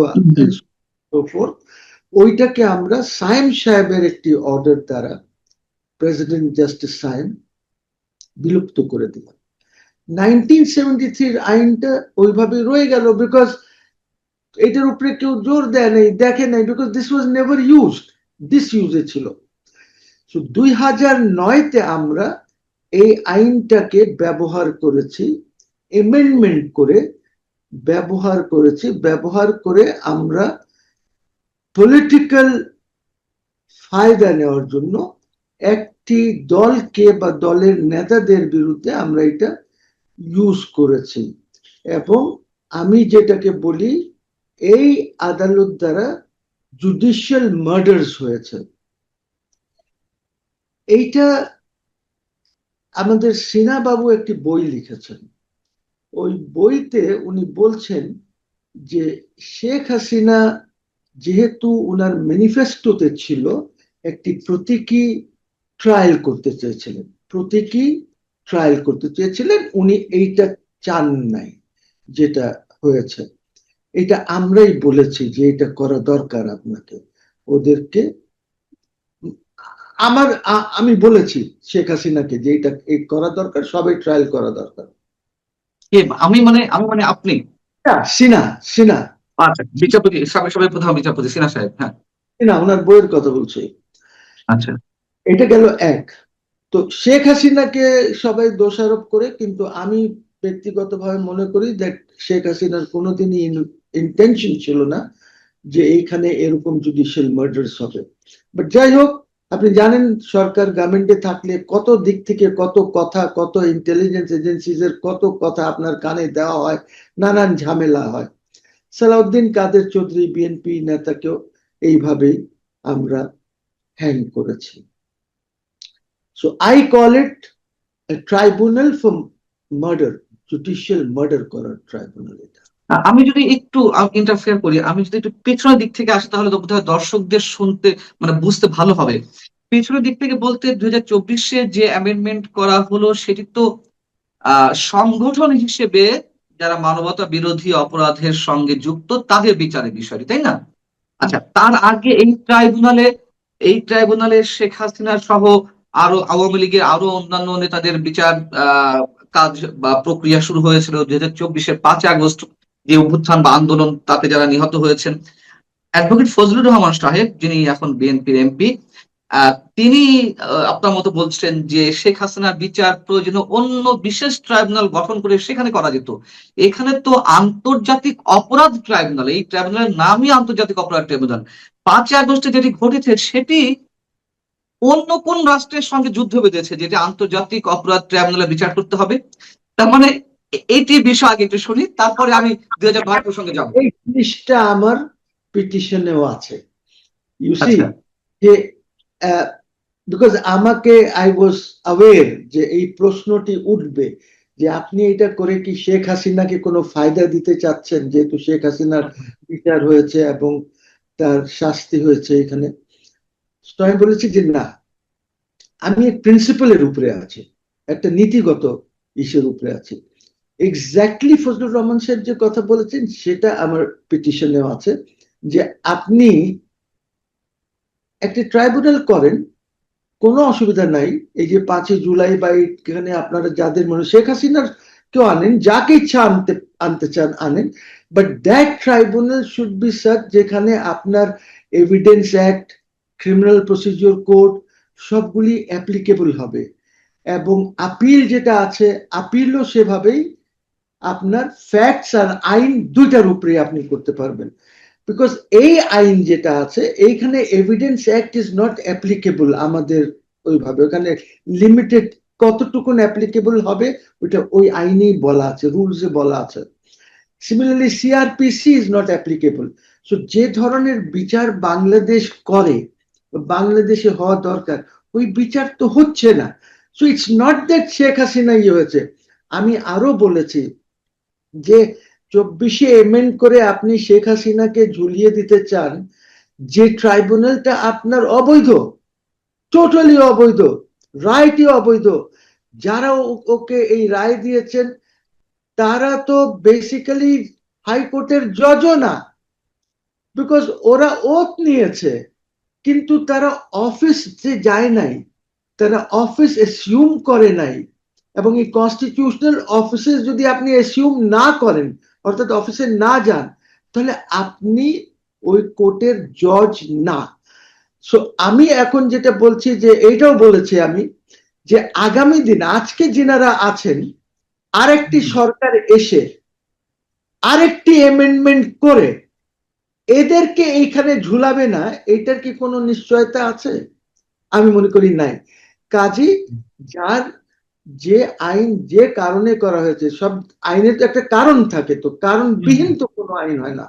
ওইটাকে আমরা সায়েম সাহেবের একটি অর্ডার দ্বারা, প্রেসিডেন্ট জাস্টিস সায়েম, বিলুপ্ত করে দিলাম। 1973 আইনটা ওইভাবে রয়ে গেল, বিকজ এটার উপরে কেউ জোর দেয় নাই, দেখে নাই, because this was never used, this ইউজে ছিল। 2009-তে আমরা এই আইনটাকে ব্যবহার করেছি, এমেন্ডমেন্ট করে ব্যবহার করে আমরা পলিটিক্যাল ফায়দা নেওয়ার জন্য একটি দলকে বা দলের নেতাদের বিরুদ্ধে আমরা এটা ইউজ করেছি। এবং আমি যেটাকে বলি, এই আদালত দ্বারা জুডিশিয়াল মার্ডার্স হয়েছে। এইটা আমাদের সিনহা বাবু একটি বই লিখেছেন। ওই বইতে উনি বলছেন যে শেখ হাসিনা যেহেতু উনার ম্যানিফেস্টোতে ছিল একটি প্রতীকী ট্রায়াল করতে চেয়েছিলেন, উনি এইটা চান নাই, যেটা হয়েছে। এটা আমরাই বলেছি যে এটা করা দরকার আপনাকে, ওদেরকে। আমি বলেছি শেখ হাসিনাকে যে এটা করা দরকার, সবাই ট্রায়াল করা দরকার। আমি মানে আপনি সিনহা, আচ্ছা, বিচারপতি, সাবেক প্রধান বিচারপতি সিনহা সাহেব, হ্যাঁ, সিনহা, ওনার বইয়ের কথা বলছি। আচ্ছা, এটা গেল এক। তো শেখ হাসিনাকে সবাই দোষারোপ করে, কিন্তু আমি ব্যক্তিগতভাবে মনে করি যে শেখ হাসিনার কোনোদিনই ইন্টেনশন ছিল না যে এইখানে এরকম জুডিশিয়াল মার্ডার্স হবে। বাট যাই হোক, আপনি জানেন সরকার গভর্নমেন্টে থাকলে কত দিক থেকে কত কথা, কত ইন্টেলিজেন্স এজেন্সিজ এর কত কথা আপনার কানে দেওয়া হয়, নানান ঝামেলা হয়। সালাউদ্দিন কাদের চৌধুরী বিএনপি নেতাকেও এইভাবেই আমরা হ্যাং করেছি। So I call it a tribunal for murder, judicial murder করার ট্রাইব্যুনাল এটা। আমি যদি একটু ইন্টারফেয়ার করি, আমি যদি একটু পেছনের দিক থেকে আসি, তাহলে বোধহয় দর্শকদের শুনতে মানে বুঝতে ভালো হবে। পেছনের দিক থেকে বলতে 2024-এ যে অ্যামেন্ডমেন্ট করা হলো সেটি তো সংগঠন হিসেবে যারা মানবতা বিরোধী অপরাধের সঙ্গে যুক্ত তাদের বিচারের বিষয়টি, তাই না? আচ্ছা, তার আগে এই ট্রাইব্যুনালে শেখ হাসিনা সহ আরো আওয়ামী লীগের আরো অন্যান্য নেতাদের বিচার কাজ বা প্রক্রিয়া শুরু হয়েছিল 2024-এর 5 আগস্ট, যে অভ্যুত্থান বা আন্দোলন, তাতে যারা নিহত হয়েছেন। অ্যাডভোকেট ফজলুর রহমান সাহেব, যিনি এখন বিএনপির এমপি, তিনি আপনার মতো বলছেন যে শেখ হাসিনার বিচার প্রয়োজনীয় অন্য বিশেষ ট্রাইব্যুনাল গঠন করে সেখানে করা যেত। এখানে তো আন্তর্জাতিক অপরাধ ট্রাইব্যুনাল, এই ট্রাইব্যুনালের নামই আন্তর্জাতিক অপরাধ ট্রাইব্যুনাল। 5 আগস্টে যেটি ঘটেছে সেটি অন্য কোন রাষ্ট্রের সঙ্গে যুদ্ধ বেঁধেছে যেটি আন্তর্জাতিক অপরাধ ট্রাইব্যুনালে বিচার করতে হবে? তার মানে এইটি বিষয় আগে একটু শুনি, তারপরে আমি 2009 প্রসঙ্গে যাব। এই জিনিসটা আমার পিটিশনেও আছে, ইউ সি, আচ্ছা, যে বিকজ আমাকে আই ওয়াজ অ্যাওয়্যার যে এই প্রশ্নটি উঠবে, যে আপনি এটা করে কি শেখ হাসিনাকে কোনো ফায়দা দিতে চাচ্ছেন, যেহেতু শেখ হাসিনার বিচার হয়েছে এবং তার শাস্তি হয়েছে এখানে। তো আমি বলেছি যে না, আমি প্রিন্সিপালের উপরে আছি, একটা নীতিগত ইস্যুর উপরে আছি। এক্স্যাক্টলি ফজলুর রহমান সাহেব যে কথা বলেছেন সেটা আমার পিটিশনেও আছে, যে আপনি একটি ট্রাইব্যুনাল করেন, কোনো অসুবিধা নাই। এই যে 5ই জুলাই বা এখানে আপনারা যাদের মনে শেখ হাসিনার কেউ আনেন, যাকে ইচ্ছা আনতে চান আনেন, but that tribunal should be such যেখানে আপনার evidence act, criminal procedure code সবগুলি অ্যাপ্লিকেবল হবে, এবং আপিল যেটা আছে আপিলও সেভাবেই আপনার ফ্যাক্টস আর আইন দুইটার উপরে আপনি করতে পারবেন। বিকজ এই আইন যেটা আছে এইখানে evidence act is not applicable আমাদের ওইভাবে, ওখানে লিমিটেড কতটুকুন অ্যাপ্লিকেবল হবে ওইটা ওই আইনেই বলা আছে, রুলসে বলা আছে। Similarly CrPC is not applicable. So যে ধরনের বিচার বাংলাদেশ করে, বাংলাদেশে হওয়া দরকার, ওই বিচার তো হচ্ছে না। So it's not that Sheikh Hasina ইয়ে হয়েছে। আমি আরো বলেছি যে 24-এ এমেন্ড করে আপনি শেখ হাসিনাকে ঝুলিয়ে দিতে চান, যে ট্রাইব্যুনালটা আপনার অবৈধ, টোটালি অবৈধ, রায়টি অবৈধ। যারা ওকে এই রায় দিয়েছেন তারা তো বেসিক্যালি হাইকোর্টের জজও না, বিকজ ওরা ওথ নিয়েছে কিন্তু তারা অফিসে যায় নাই, তারা অফিস অ্যাসিউম করে নাই। এবং এই কনস্টিটিউশনাল অফিসে যদি আপনি অ্যাসিউম না করেন, অর্থাৎ অফিসে না যান, তাহলে আপনি ওই কোর্টের জজ না। সো আমি এখন যেটা বলছি, যে এইটাও বলেছি আমি, যে আগামী দিন আজকে যেনারা আছেন, আরেকটি সরকার এসে আরেকটি অ্যামেন্ডমেন্ট করে এদেরকে এইখানে ঝুলাবে না, এটার কি কোনো নিশ্চয়তা আছে? আমি মনে করি নাই। কাজী যার যে আইন যে কারণে করা হয়েছে, সব আইনের তো একটা কারণ থাকে, তো কারণবিহীন তো কোনো আইন হয় না।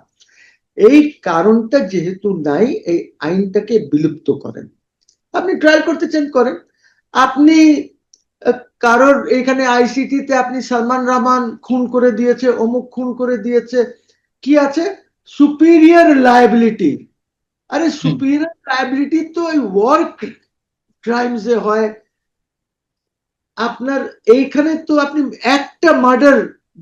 এই কারণটা যেহেতু নাই, এই আইনটাকে বিলুপ্ত করেন। আপনি ট্রায়াল করতে চান করেন, আপনি কারোর এখানে আইসিটিতে আপনি সালমান রহমান খুন করে দিয়েছে, অমুক খুন করে দিয়েছে, কি আছে সুপিরিয়র লায়াবিলিটি। আরে সুপিরিয়র লায়াবিলিটি তো ওই ওয়ার ক্রাইমসে হয়। আপনার এইখানে তো আপনি একটা মার্ডার,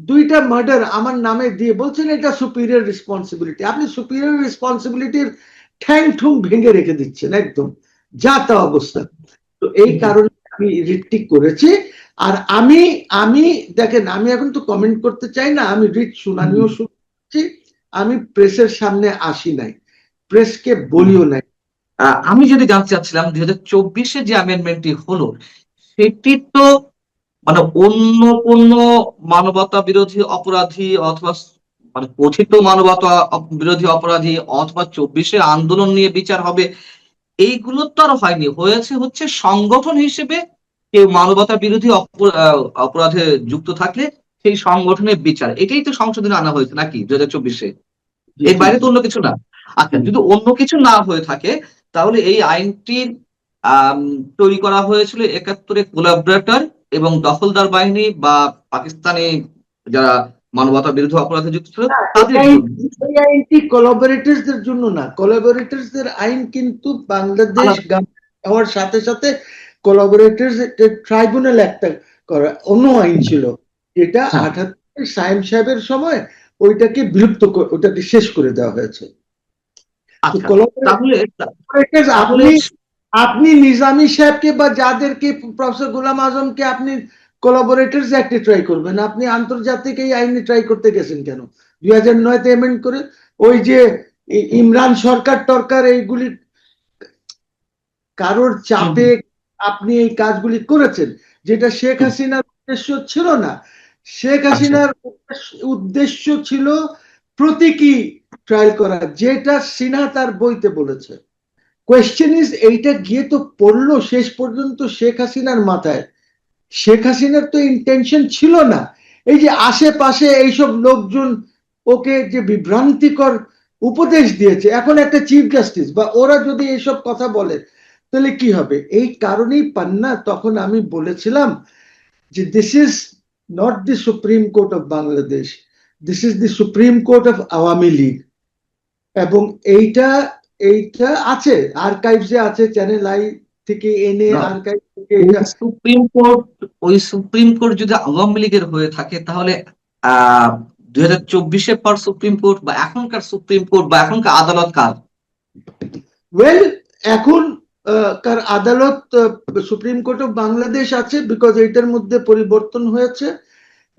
দুইটা মার্ডার আমার নামে দিয়ে বলছেন এটা সুপিরিয়র রেসপন্সিবিলিটি। আপনি সুপিরিয়র রেসপন্সিবিলিটির ঠ্যাং ঠুং ভেঙে রেখে দিচ্ছেন একদম যা তা অবস্থা। তো এই কারণে আমি রিটটি করেছি। আর আমি দেখেন, আমি এখন তো কমেন্ট করতে চাই না, আমি রিট শুনানিও শুনছি, আমি প্রেসের সামনে আসি নাই, প্রেসকে বলিও নাই। আমি যদি জানতে চাচ্ছিলাম 2024-এ যে অ্যামেন্ডমেন্টটি হলো সেটি তো মানে অন্য কোন মানবতা বিরোধী অপরাধী অথবা মানে কথিত মানবতা বিরোধী অপরাধী অথবা 24-এ আন্দোলন নিয়ে বিচার হবে, এইগুলো তো আর হয়নি। হচ্ছে সংগঠন হিসেবে কেউ মানবতা বিরোধী অপরাধে যুক্ত থাকলে সেই সংগঠনের বিচার, এটাই তো সংশোধনে আনা হয়েছে নাকি 2024-এ? এর বাইরে তো অন্য কিছু না। আচ্ছা, যদি অন্য কিছু না হয়ে থাকে তাহলে এই আইনটির তৈরি করা হয়েছিল 71-এ কোলাবরেটর এবং দখলদার বাহিনী বা পাকিস্তানি যারা মানবতা বিরোধী অপরাধে যুক্ত ছিল তাদের জন্য। এই আইনটি কোলাবোরেটরসদের জন্য না, কোলাবোরেটরসদের আইন কিন্তু বাংলাদেশ হওয়ার সাথে সাথে কোলাবোরেটরস ট্রাইব্যুনাল একটা করা অন্য আইন ছিল, যেটা 78 সায়েম সাহেবের সময় ওইটাকে বিলুপ্ত, ওটাকে শেষ করে দেওয়া হয়েছে। আপনি নিজামী সাহেবকে বা যাদেরকে, প্রফেসর গোলাম আজমকে আপনি কোলাবোরেটরস অ্যাক্টে ট্রাই করবেন, আপনি আন্তর্জাতিক এই আইনে ট্রাই করতে গেছেন কেন 2009-তে এমেন্ড করে? ওই যে ইমরান সরকার এইগুলি কারোর চাপে আপনি এই কাজগুলি করেছেন, যেটা শেখ হাসিনার উদ্দেশ্য ছিল না। শেখ হাসিনার উদ্দেশ্য ছিল প্রতীকী ট্রায়াল করা, যেটা সিনহা তার বইতে বলেছে। কোয়েশ্চেন ইজ এইটা গিয়ে তো পড়লো শেষ পর্যন্ত শেখ হাসিনার মাথায়। শেখ হাসিনার তো ইন্টেনশন ছিল না এই যে আশেপাশে এইসব লোকজন ওকে যে বিভ্রান্তিকর উপদেশ দিয়েছে, এখন একটা চিফ জাস্টিস বা ওরা যদি এইসব কথা বলে তাহলে কি হবে? এই কারণেই পান্না তখন আমি বলেছিলাম যে this is not the supreme court of Bangladesh, this is the supreme court of Awami League. এবং এইটা এইটা আছে, আর্কাইভসে আছে, চ্যানেল আই থেকে এনে না, আর্কাইভ থেকে ওই এটা সুপ্রিম কোর্ট যদি আওয়ামী লীগের হয়ে থাকে তাহলে 2024-এর পর সুপ্রিম কোর্ট বা এখনকার সুপ্রিম কোর্ট বা এখনকার আদালত কার? ওয়েল, এখন কার আদালত সুপ্রিম কোর্ট অফ বাংলাদেশ আছে, বিকজ এইটার মধ্যে পরিবর্তন হয়েছে।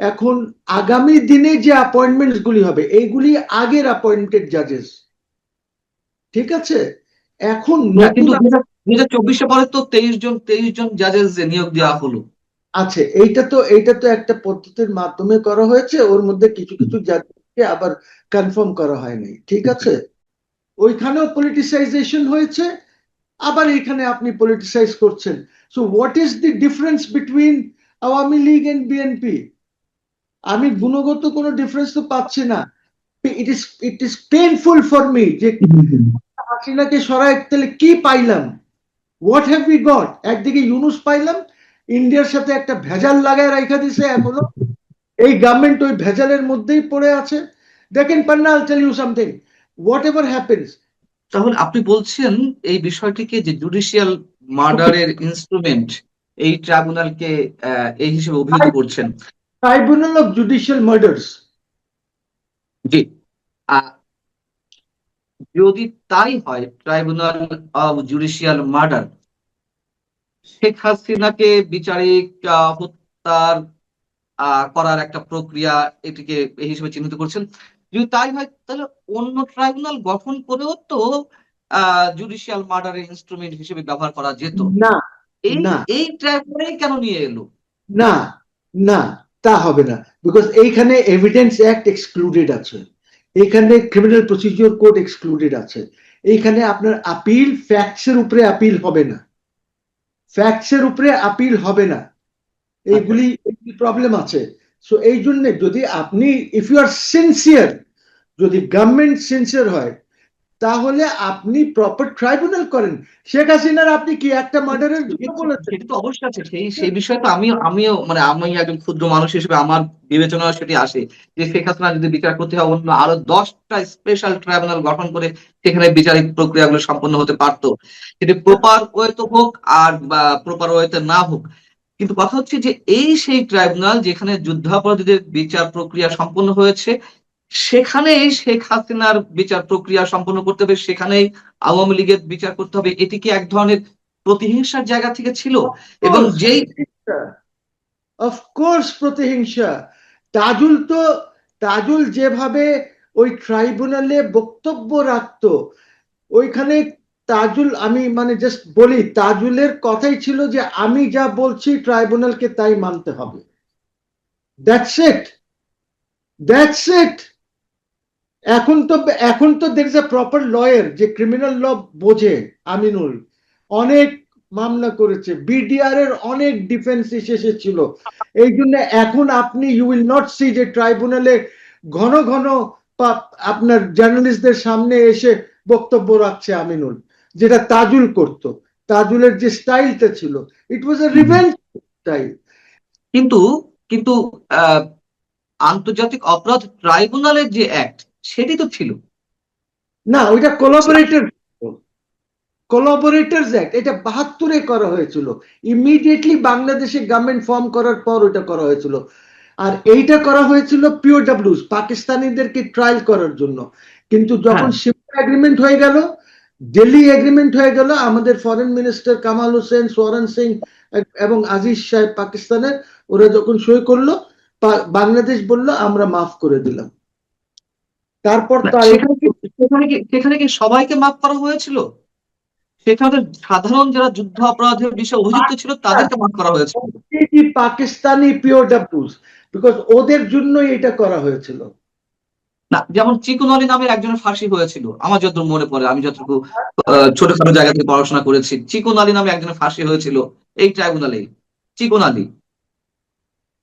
এখন আগামী দিনে যে অ্যাপয়েন্টমেন্টস গুলি হবে এইগুলি আগের অ্যাপয়েন্টেড জাজেস, ঠিক আছে? এখন না, নতুন কিন্তু 2024-এ পরে তো 23 জন জাজেস নিয়োগ দেওয়া হলো। আছে, এইটা তো একটা পদ্ধতির মাধ্যমে করা হয়েছে, ওর মধ্যে কিছু কিছু জাজকে আবার কনফার্ম করা হয়নি, ঠিক আছে? ওইখানেও পলিটিসাইজেশন হয়েছে, আবার এখানে আপনি পলিটিসাইজ করছেন। So what is the difference between Awami League and BNP? আমি গুণগত কোনো ডিফারেন্স তো পাচ্ছি না। It is painful for me যে হাসিনাকে সরাই তাহলে কি পাইলাম? What have we got? একদিকে ইউনুস পাইলাম, ইন্ডিয়ার সাথে একটা ভেজাল লাগায় রাখা দিছে, এখনো এই গভর্নমেন্ট ওই ভেজালের মধ্যেই পড়ে আছে। দেখেন Panna, I'll tell you something, whatever happens. তাহলে আপনি বলছেন এই বিষয়টিকে যে জুডিশিয়াল মার্ডারের ইনস্ট্রুমেন্ট এই ট্রাইব্যুনালকে এই হিসেবে অভিহিত করছেন। Tribunal of judicial murders. জি, আহ, যদি তাই হয় tribunal of judicial murder, Sheikh হাসিনাকে বিচারিক হত্যার করার একটা প্রক্রিয়া এটিকে এই হিসেবে চিহ্নিত করছেন। যদি তাই হয় তাহলে অন্য ট্রাইব্যুনাল গঠন করেও তো জুডিশিয়াল মার্ডারের ইনস্ট্রুমেন্ট হিসেবে ব্যবহার করা যেত। না এই না এই ট্রাইব্যুনাল কেন নিয়ে এলো? না না, তা হবে না, বিকজ এইখানে এভিডেন্স অ্যাক্ট এক্সক্লুডেড আছে, এখানে ক্রিমিনাল প্রসিডিওর কোড এক্সক্লুডেড আছে, এইখানে আপনার আপিল ফ্যাক্টসের উপরে আপিল হবে না, ফ্যাক্টসের উপরে আপিল হবে না, এইগুলি প্রবলেম আছে। সো এই জন্য যদি আপনি ইফ ইউ আর সিনসিয়ার, যদি গভর্নমেন্ট সিনসিয়ার হয় তাহলে আপনি প্রপার ট্রাইব্যুনাল করেন। শেখ হাসিনার আপনি কি একটা মার্ডারের জন্য বলেছেন? সেটা তো অবশ্যই আছে, সেই বিষয়ে তো আমিও মানে আমি একজন ক্ষুদ্র মানুষ হিসেবে আমার বিবেচনা সেটি আসে যে শেখ হাসিনা যদি বিচার করতে হয় অন্য আরো 10টা স্পেশাল ট্রাইব্যুনাল গঠন করে সেখানে বিচারিক প্রক্রিয়াগুলো সম্পন্ন হতে পারতো, সেটি প্রপার ওয়েতে হোক আর বা প্রপার ওয়েতে না হোক। কিন্তু কথা হচ্ছে যে এই সেই ট্রাইব্যুনাল যেখানে যুদ্ধাপরাধীদের বিচার প্রক্রিয়া সম্পন্ন হয়েছে, সেখানেই শেখ হাসিনার বিচার প্রক্রিয়া সম্পন্ন করতে হবে, সেখানেই আওয়ামী লীগের বিচার করতে হবে। এটি কি এক ধরনের প্রতিহিংসার জায়গা থেকে ছিল? এবং যেই অফকোর্স প্রতিহিংসা। তাজুল যেভাবে ওই ট্রাইব্যুনালে বক্তব্য রাখতো, ওইখানে তাজুল, আমি মানে জাস্ট বলি, তাজুলের কথাই ছিল যে আমি যা বলছি ট্রাইব্যুনালকে তাই মানতে হবে। That's it, that's it. এখন তো there is a proper lawyer যে ক্রিমিনাল ল বোঝে, আমিনুল অনেক মামলা করেছে, বিডিআর এর অনেক ডিফেন্স এসেছিল। এই জন্য এখন আপনি ইউ উইল নট সি যে ট্রাইব্যুনালে ঘন ঘন আপনার জার্নালিস্টদের সামনে এসে বক্তব্য রাখছে আমিনুল, যেটা তাজুল করত। তাজুলের যে স্টাইলটা ছিল, ইট ওয়াজ এ রিভেঞ্জ স্টাইল। কিন্তু কিন্তু আহ আন্তর্জাতিক অপরাধ ট্রাইব্যুনালের যে অ্যাক্ট সেটি তো ছিল না, ওইটা কোলাবোরেটরস অ্যাক্ট, এটা 72-এ করা হয়েছিল, ইমিডিয়েটলি বাংলাদেশে গভর্নমেন্ট ফর্ম করার পর ওইটা করা হয়েছিল। আর এইটা করা হয়েছিল পিওডব্লিউস, পাকিস্তানিদেরকে ট্রায়াল করার জন্য। কিন্তু যখন সিমলা এগ্রিমেন্ট হয়ে গেল, দিল্লি এগ্রিমেন্ট হয়ে গেল, আমাদের ফরেন মিনিস্টার কামাল হোসেন, সোরেন সিং এবং আজিজ সাহেব পাকিস্তানের, ওরা যখন সই করলো, বাংলাদেশ বলল আমরা মাফ করে দিলাম। তারপর তো সেখানে কি সবাইকে মাফ করা হয়েছিল? সেখানে সাধারণ যারা যুদ্ধ অপরাধের বিষয়ে অভিযুক্ত ছিল তাদেরকে মাফ করা হয়েছিল। পাকিস্তানি পিওডব্লিউস, বিকজ ওদের জন্যই এটা করা হয়েছিল। না, যেমন চিকন আলী নামের একজনের ফাঁসি হয়েছিল আমার যতটুকু মনে পড়ে, আমি যতটুকু ছোটখাটো জায়গা থেকে পড়াশোনা করেছি, চিকন আলী নামে একজনের ফাঁসি হয়েছিল এই ট্রাইব্যুনালে। চিকন আলী,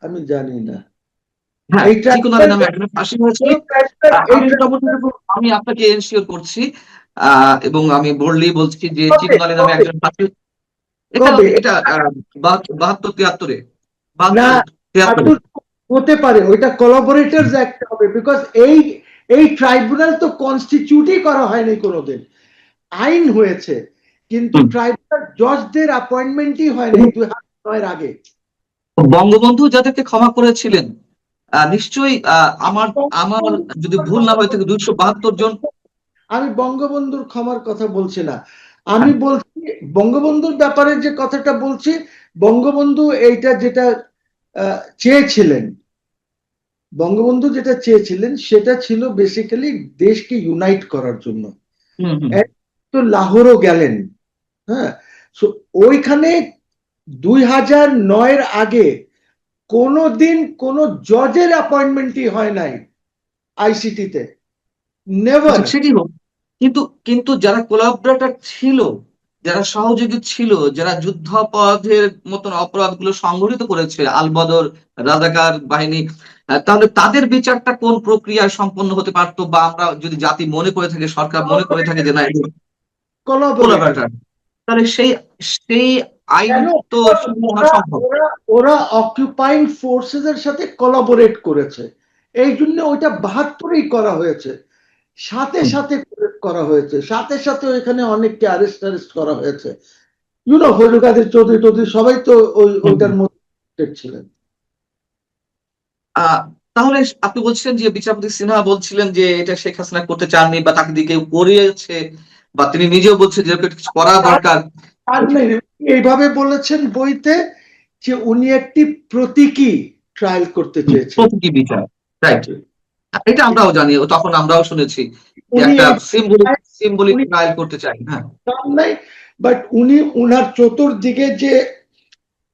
আমি জানি না। হ্যাঁ, এই চিকুন আলী নামে একজনের ফাঁসি হয়েছে। আমি মোটামুটি আমি আপনাকে এনশিওর করছি এবং আমি বোল্ডলি বলছি যে চিকুন আলী নামে একজন ফাঁসি, এটা কবে এটা 72-73 না 72-73 হতে পারে, ওইটা কোলাবোরেটরস অ্যাক্ট হবে, বিকজ এই ট্রাইব্যুনাল তো কনস্টিটিউটই করা হয়নি কোনোদিন। আইন হয়েছে কিন্তু ট্রাইব্যুনাল জজদের অ্যাপয়েন্টমেন্টই হয়নি 2009 এর আগে। বঙ্গবন্ধু যাদেরকে ক্ষমা করেছিলেন নিশ্চয়ই আমার আমার যদি ভুল না হয়ে থাকে 272 জন। আমি বঙ্গবন্ধুর ক্ষমার কথা বলছি না, আমি বলছি বঙ্গবন্ধুর ব্যাপারে যে কথাটা বলছি, বঙ্গবন্ধু এইটা যেটা চেয়েছিলেন, বঙ্গবন্ধু যেটা চেয়েছিলেন সেটা ছিল বেসিক্যালি দেশকে ইউনাইট করার জন্য। তো লাহোরও গেলেন, হ্যাঁ, ওইখানে 2009 এর আগে কোনোদিন কোন জজের অ্যাপয়েন্টমেন্টই হয় নাই আইসিটিতে, নেভার। সেটি হোক, কিন্তু কিন্তু যারা কোলাবরেটর ছিল, যারা সহযোগী ছিল, যারা যুদ্ধাপরাধের মতন অপরাধগুলো সংঘটিত করেছে, আলবদর, রাজাকার বাহিনী, তাহলে তাদের বিচারটা কোন প্রক্রিয়ায় সম্পন্ন হতে পারতো? বা আমরা যদি জাতি মনে করে থাকে, সরকার মনে করে থাকে যে না কোলাবরেটর, তাহলে সেই সেই আইন তো সম্ভব। ওরা অকুপাইং ফোর্সেস এর সাথে কোলাবোরেট করেছে, এই জন্য ওইটা 72-এই করা হয়েছে, সাথে সাথে করা হয়েছে, সাথে সাথে এখানে অনেককে অ্যারেস্ট করা হয়েছে। ফজলুল কাদের চৌধুরী সবাই তো ওইটার মধ্যে ছিলেন। তাহলে আপনি বলছিলেন যে বিচারপতি সিনহা বলছিলেন যে এটা শেখ হাসিনা করতে চাননি, বা তাকে দিকে করিয়েছে, বা তিনি নিজেও বলছেন যে কিছু করা দরকার। এইভাবে বলেছেন বইতে যে উনি একটি প্রতীকী ট্রায়াল করতে চেয়েছেন, প্রতীকী বিচার, রাইট। এটা আমরাও জানি, তখন আমরাও শুনেছি একটা সিম্বলিক ট্রায়াল করতে চাই। হ্যাঁ, বাট উনি উনার চতুর্দিকে যে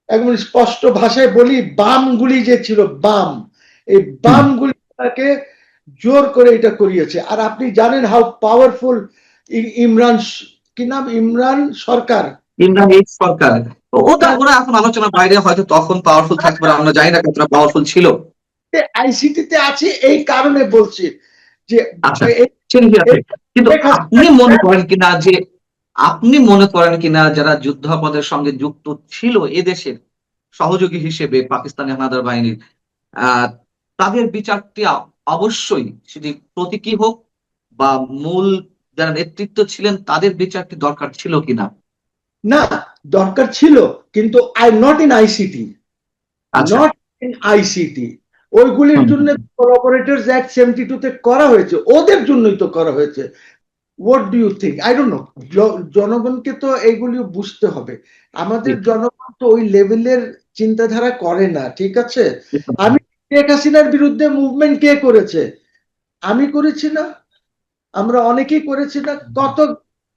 একদম স্পষ্ট ভাষায় বলি বামগুলি যে ছিল, এই বামগুলিকে জোর করে এটা করিয়েছে। আর আপনি জানেন হাউ পাওয়ারফুল ইমরান, কি নাম, ইমরান সরকার, সরকার, ওরা এখন আলোচনার বাইরে, হয়তো তখন পাওয়ারফুল থাকতে পারে, আমরা জানি না কতটা পাওয়ারফুল ছিল। আইসিটিতে আছে এই কারণে বলছি যে কিন্তু আপনি মনে করেন কিনা যারা যুদ্ধাপরাধের সঙ্গে যুক্ত ছিল এদেশের সহযোগী হিসেবে পাকিস্তানি হানাদার বাহিনীর, তাদের বিচারটি অবশ্যই সেটি প্রতীকী হোক বা মূল যারা নেতৃত্ব ছিলেন তাদের বিচারটি দরকার ছিল কিনা? না, দরকার ছিল, কিন্তু not in ICT, not in ICT. ওইগুলির জন্য কোলাবোরেটরস অ্যাক্ট 72 তে করা হয়েছে, ওদের জন্যই তো করা হয়েছে। What do you think? I don't know. জনগণকে তো এইগুলি বুঝতে হবে, আমাদের জনগণ তো ওই লেভেলের চিন্তাধারা করে না, ঠিক আছে? আমি শেখ হাসিনার বিরুদ্ধে মুভমেন্ট কে করেছে? আমি করেছি না, আমরা অনেকেই করেছি না, কত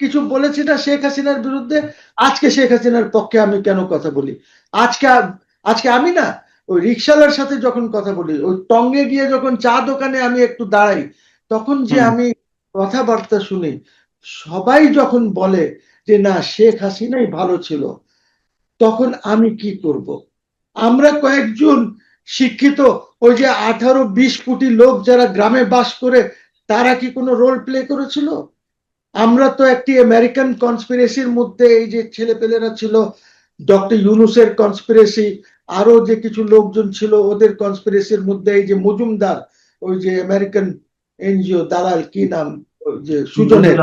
কিছু বলেছি না শেখ হাসিনার বিরুদ্ধে। আজকে শেখ হাসিনার পক্ষে আমি কেন কথা বলি? আজকে আমি না, ওই রিক্সালার সাথে যখন কথা বলি, ওই টঙ্গে গিয়ে যখন চা দোকানে আমি একটু দাঁড়াই, তখন যে আমি কথাবার্তা শুনি, সবাই যখন বলে যে না শেখ হাসিনাই ভালো ছিল, তখন আমি কি করব? আমরা কয়েকজন শিক্ষিত, ওই যে 18-20 কোটি লোক যারা গ্রামে বাস করে, তারা কি কোনো রোল প্লে করেছিল? আমরা তো একটি আমেরিকান কনস্পিরেসির মধ্যে, এই যে ছেলেপেলেরা ছিল, ডক্টর ইউনুসের কনস্পিরেসি, আরো যে কিছু লোকজন ছিল ওদের কনস্পিরেসির মধ্যে, এই যে মজুমদার, ওই যে আমেরিকান এনজিও দালাল, কি নাম, ওই যে সুজনের,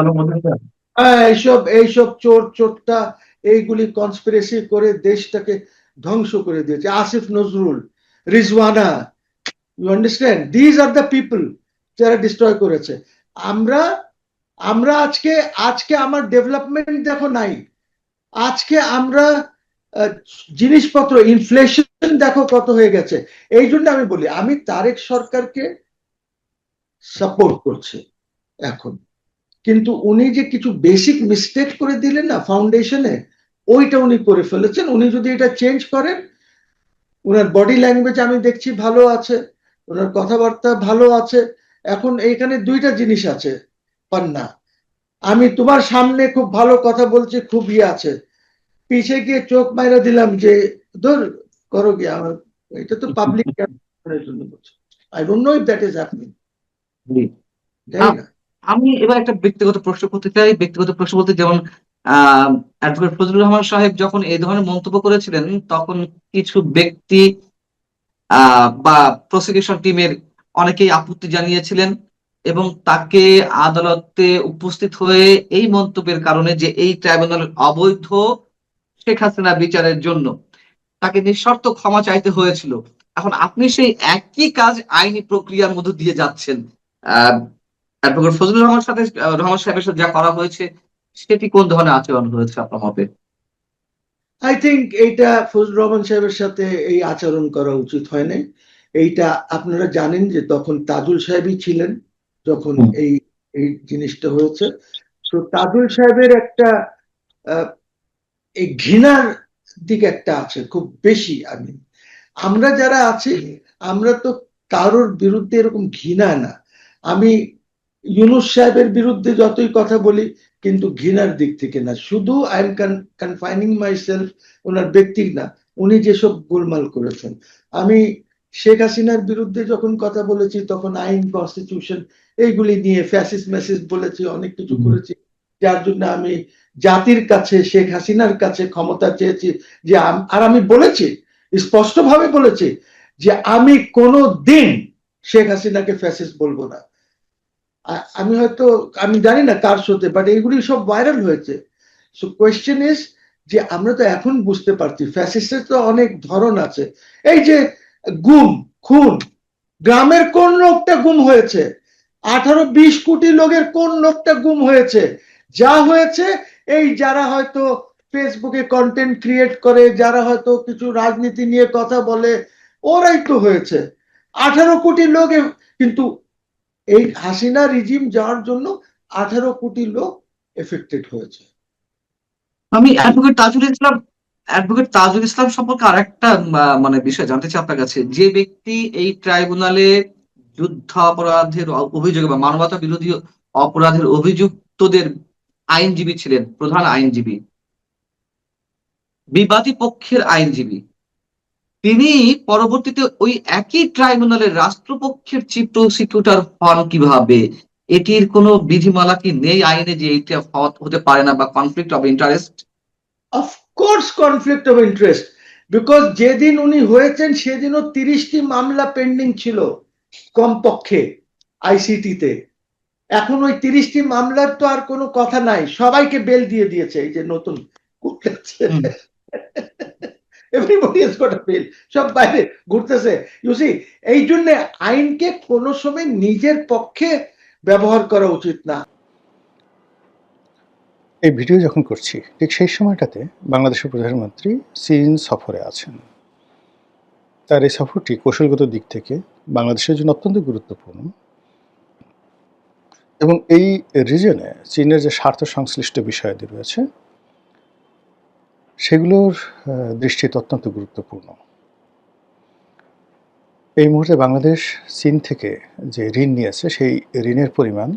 এইসব চোরটা এইগুলি কনস্পিরেসি করে দেশটাকে ধ্বংস করে দিয়েছে। Asif Nazrul, Rizwana, you understand, these are the people যারা ডিস্ট্রয় করেছে। আমরা আজকে আমার ডেভেলপমেন্ট দেখো নাই, আজকে আমরা জিনিসপত্র ইনফ্লেশন দেখো কত হয়ে গেছে। এই জন্য আমি বলি আমি তারেক সরকারকে সাপোর্ট করছি এখন, কিন্তু উনি যে কিছু বেসিক মিস্টেক করে দিলেন না ফাউন্ডেশনে, ওইটা উনি করে ফেলেছেন। উনি যদি এটা চেঞ্জ করেন, ওনার বডি ল্যাঙ্গুয়েজ আমি দেখছি ভালো আছে, ওনার কথাবার্তা ভালো আছে। এখন এইখানে দুইটা জিনিস আছে, পান্না, আমি তোমার সামনে খুব ভালো কথা বলছি, খুব আছে, পিছে গিয়ে চোখ মাইরা দিলাম যে ধর করো গিয়ে, আমার এটা তো পাবলিক জন্য বলছে। I don't know if that is happening, জি। জানি না। আমি এবার একটা ব্যক্তিগত প্রশ্ন করতে চাই। ব্যক্তিগত প্রশ্ন বলতে যেমন অ্যাডভোকেট ফজলুর রহমান সাহেব যখন এই ধরনের মন্তব্য করেছিলেন, তখন কিছু ব্যক্তি বা প্রসিকিউশন টিমের অনেকেই আপত্তি জানিয়েছিলেন এবং তাকে আদালতে উপস্থিত হয়ে এই মন্তব্যের কারণে যে এই ট্রাইব্যুনালের অবৈধ শেখ হাসিনা বিচারের জন্য তাকে নিঃশর্ত ক্ষমা চাইতে হয়েছিল। এখন আপনি সেই একই কাজ আইনি প্রক্রিয়ার মধ্যে দিয়ে যাচ্ছেন। অ্যাডভোকেট ফজলুর রহমান রহমান সাহেবের সাথে যা করা হয়েছে সেটি কোন ধরনের আচরণ হয়েছে আপনার মতে? আই থিঙ্ক এইটা ফজলুর রহমান সাহেবের সাথে এই আচরণ করা উচিত হয় নাই। এইটা আপনারা জানেন যে তখন তাজুল সাহেবই ছিলেন যখন এই এই জিনিসটা হয়েছে। তো তাজুল সাহেবের একটা এই ঘৃণার দিক একটা আছে খুব বেশি। আমরা যারা আছি আমরা তো কারোর বিরুদ্ধে এরকম ঘৃণা না। আমি ইউনূস সাহেবের বিরুদ্ধে যতই কথা বলি কিন্তু ঘৃণার দিক থেকে না, শুধু আই এম কনফাইনিং মাই সেলফ ওনার ব্যক্তিক না, উনি যেসব গোলমাল করেছেন। আমি শেখ হাসিনার বিরুদ্ধে যখন কথা বলেছি তখন আইন, কনস্টিটিউশন এইগুলি নিয়ে ফ্যাসিস্ট মেসেজ বলেছি, অনেক কিছু করেছি, যার জন্য আমি জাতির কাছে, শেখ হাসিনার কাছে ক্ষমতা চেয়েছি। যে আর আমি বলেছি, স্পষ্টভাবে বলেছি যে আমি কোনো দিন শেখ হাসিনাকে ফ্যাসিস্ট বলবো না। আমি হয়তো, আমি জানি না কার সাথে, বাট এইগুলি সব ভাইরাল হয়েছে। সো কোয়েশ্চেন ইজ যে আমরা তো এখন বুঝতে পারছি ফ্যাসিস্টের তো অনেক ধরন আছে। এই যে গুম খুন, গ্রামের কোন লোকটা গুম হয়েছে? 18-20 কোটি লোকের কোন লোকটা গুম হয়েছে? যা হয়েছে এই যারা হয়তো ফেসবুকে কন্টেন্ট ক্রিয়েট করে, যারা হয়তো কিছু রাজনীতি নিয়ে কথা বলে, ওরাই তো হয়েছে। 18 কোটি লোক। কিন্তু এই হাসিনা রিজিম যাওয়ার জন্য 18 কোটি লোক এফেক্টেড হয়েছে। আমি অ্যাডভোকেট তাজুল ইসলাম সম্পর্কে আরেকটা মানে বিষয় জানতে চাই আপনার কাছে। যে ব্যক্তি এই ট্রাইব্যুনালে যুদ্ধাপরাধের অভিযোগে বা মানবতা বিরোধী অপরাধের অভিযুক্তদের আইনজীবী ছিলেন, প্রধান আইনজীবী, বিবাদী পক্ষের আইনজীবী, তিনি পরবর্তীতে ওই একই ট্রাইব্যুনালের রাষ্ট্রপক্ষের চিফ প্রসিকিউটর হন কিভাবে? এটির কোনো বিধিমালা কি নেই আইনে যে এইটা হতে পারে না, বা conflict of interest? Of course conflict of interest, because যেদিন উনি হয়েছেন সেদিনও 30টি মামলা পেন্ডিং ছিল কমপক্ষে আইসিটিতে। এখন ওই 30টি মামলার তো আর কোনো কথা নাই, সবাইকে বেল দিয়ে দিয়েছে। এই যে নতুন everybody has got a bail, সব বাইরে ঘুরতেছে। ইউ সি, এই জন্য আইনকে কোনো সময় নিজের পক্ষে ব্যবহার করা উচিত না। এই ভিডিও যখন করছি ঠিক সেই সময়টাতে বাংলাদেশের প্রধানমন্ত্রী চীন সফরে আছেন। তার এই সফরটি কৌশলগত দিক থেকে বাংলাদেশের জন্য অত্যন্ত গুরুত্বপূর্ণ এবং এই রিজনে চীনের যে স্বার্থ সংশ্লিষ্ট বিষয়াদি রয়েছে সেগুলোর দৃষ্টিতে অত্যন্ত গুরুত্বপূর্ণ। এই মুহূর্তে বাংলাদেশ চীন থেকে যে ঋণ নিয়েছে সেই ঋণের পরিমাণ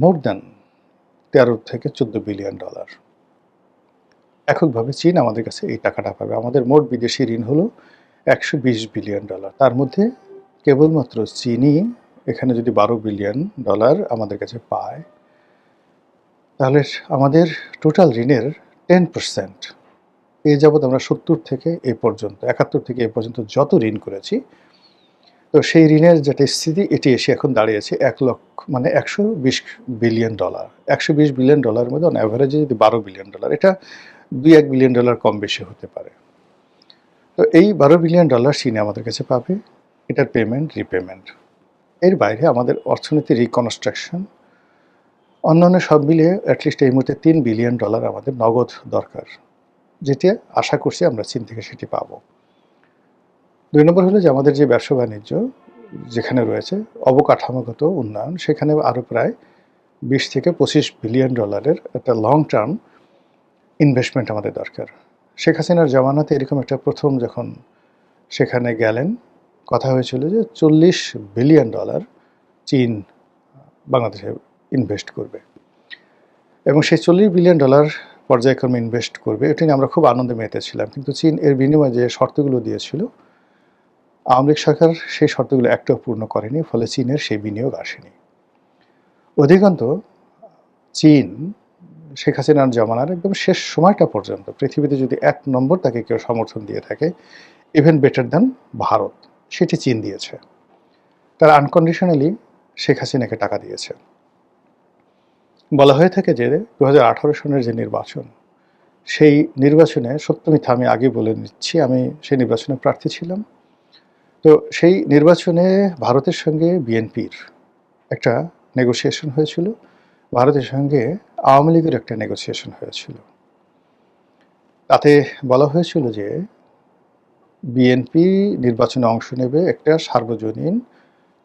মোর দ্যান 13 থেকে 14 বিলিয়ন ডলার। এককভাবে চীন আমাদের কাছে এই টাকাটা পাবে। আমাদের মোট বিদেশি ঋণ হলো 120 বিলিয়ন ডলার। তার মধ্যে কেবলমাত্র চীনই এখানে যদি 12 বিলিয়ন ডলার আমাদের কাছে পায়, তাহলে আমাদের টোটাল ঋণের 10%, এই যাবৎ আমরা 70 থেকে এ পর্যন্ত 71 থেকে এ পর্যন্ত যত ঋণ করেছি, তো সেই ঋণের যেটা স্থিতি এটি এসে এখন দাঁড়িয়েছে 120 বিলিয়ন ডলার। 120 বিলিয়ন ডলারের মধ্যে অন অ্যাভারেজে যদি 12 বিলিয়ন ডলার, এটা 2-1 বিলিয়ন ডলার কম বেশি হতে পারে। তো এই 12 বিলিয়ন ডলার চীন আমাদের কাছে পাবে, এটার পেমেন্ট, রিপেমেন্ট। এর বাইরে আমাদের অর্থনীতির রিকনস্ট্রাকশন, অন্যান্য সব মিলিয়ে অ্যাটলিস্ট এই মুহূর্তে 3 বিলিয়ন ডলার আমাদের নগদ দরকার, যেটি আশা করছি আমরা চীন থেকে সেটি পাবো। 2 নম্বর হলো যে আমাদের যে ব্যবসা বাণিজ্য যেখানে রয়েছে, অবকাঠামোগত উন্নয়ন, সেখানে আরও প্রায় 20 থেকে 25 বিলিয়ন ডলারের একটা লং টার্ম ইনভেস্টমেন্ট আমাদের দরকার। শেখ হাসিনার জামানাতে এরকম একটা প্রথম যখন সেখানে গেলেন, কথা হয়েছিল যে 40 বিলিয়ন ডলার চীন বাংলাদেশে ইনভেস্ট করবে এবং সেই 40 বিলিয়ন ডলার পর্যায়ক্রমে ইনভেস্ট করবে। এটা নিয়ে আমরা খুব আনন্দে মেতেছিলাম, কিন্তু চীন এর বিনিময়ে যে শর্তগুলো দিয়েছিল আওয়ামী লীগ সরকার সেই শর্তগুলো একটাও পূর্ণ করেনি, ফলে চীনের সেই বিনিয়োগ আসেনি। অধিকন্ত চীন শেখ হাসিনার জমানার একদম শেষ সময়টা পর্যন্ত পৃথিবীতে যদি 1 নম্বর তাকে কেউ সমর্থন দিয়ে থাকে, ইভেন বেটার দ্যান ভারত, সেটি চীন দিয়েছে। তারা আনকন্ডিশনালি শেখ হাসিনাকে টাকা দিয়েছে। বলা হয়ে থাকে যে 2018 সনের যে নির্বাচন, সেই নির্বাচনে, সত্য মিথ্যা আমি আগে বলে নিচ্ছি, আমি সেই নির্বাচনে প্রার্থী ছিলাম। তো সেই নির্বাচনে ভারতের সঙ্গে বিএনপির একটা নেগোসিয়েশন হয়েছিল, ভারতের সঙ্গে আওয়ামী লীগের একটা নেগোসিয়েশন হয়েছিল। তাতে বলা হয়েছিল যে বিএনপি নির্বাচনে অংশ নেবে, একটা সার্বজনীন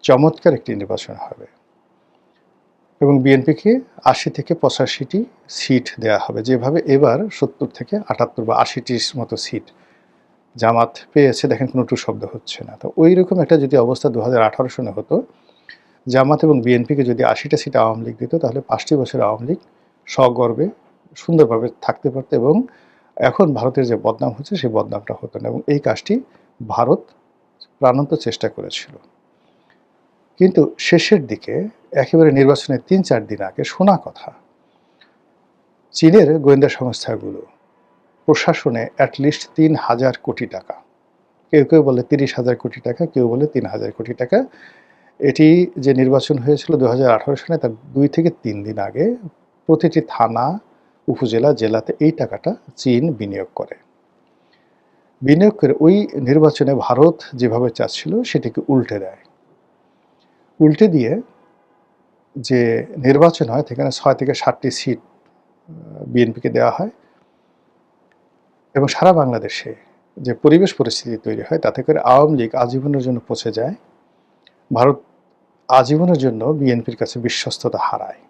চমৎকার একটি নির্বাচন হবে এবং বিএনপিকে 80 থেকে 85টি সিট দেয়া হবে, যেভাবে এবার 70 থেকে 78 বা 80টির মতো সিট জামাত পেয়েছে। দেখেন কোনো টু শব্দ হচ্ছে না। তো ওই রকম একটা যদি অবস্থা 2018 সনে হতো, জামাত এবং বিএনপিকে যদি 80টা সিট আওয়ামী লীগ দিত, তাহলে 5টি বছর আওয়ামী লীগ সগর্বে সুন্দরভাবে থাকতে পারত এবং এখন ভারতের যে বদনাম হচ্ছে সেই বদনামটা হতো না। এবং এই কাজটি ভারত প্রাণান্ত চেষ্টা করেছিল। কিন্তু শেষের দিকে একেবারে নির্বাচনের 3-4 দিন আগে শোনা কথা, চীনের গোয়েন্দা সংস্থাগুলো প্রশাসনে অ্যাটলিস্ট 3,000 কোটি টাকা, কেউ কেউ বলে 30,000 কোটি টাকা, কেউ বলে 3,000 কোটি টাকা, এটি যে নির্বাচন হয়েছিল 2018 সালে তার 2 থেকে 3 দিন আগে প্রতিটি থানা, উপজেলা, জেলাতে এই টাকাটা চীন বিনিয়োগ করে। বিনিয়োগ করে ওই নির্বাচনে ভারত যেভাবে চাচ্ছিল সেটিকে উল্টে দেয়। উল্টে দিয়ে যে নির্বাচন হয় সেখানে 6 থেকে 7টি সিট বিএনপিকে দেওয়া হয় এবং সারা বাংলাদেশে যে পরিবেশ পরিস্থিতি তৈরি হয় তাতে করে আওয়ামী লীগ আজীবনের জন্য পচে যায়, ভারত আজীবনের জন্য বিএনপির কাছে বিশ্বস্ততা হারায়।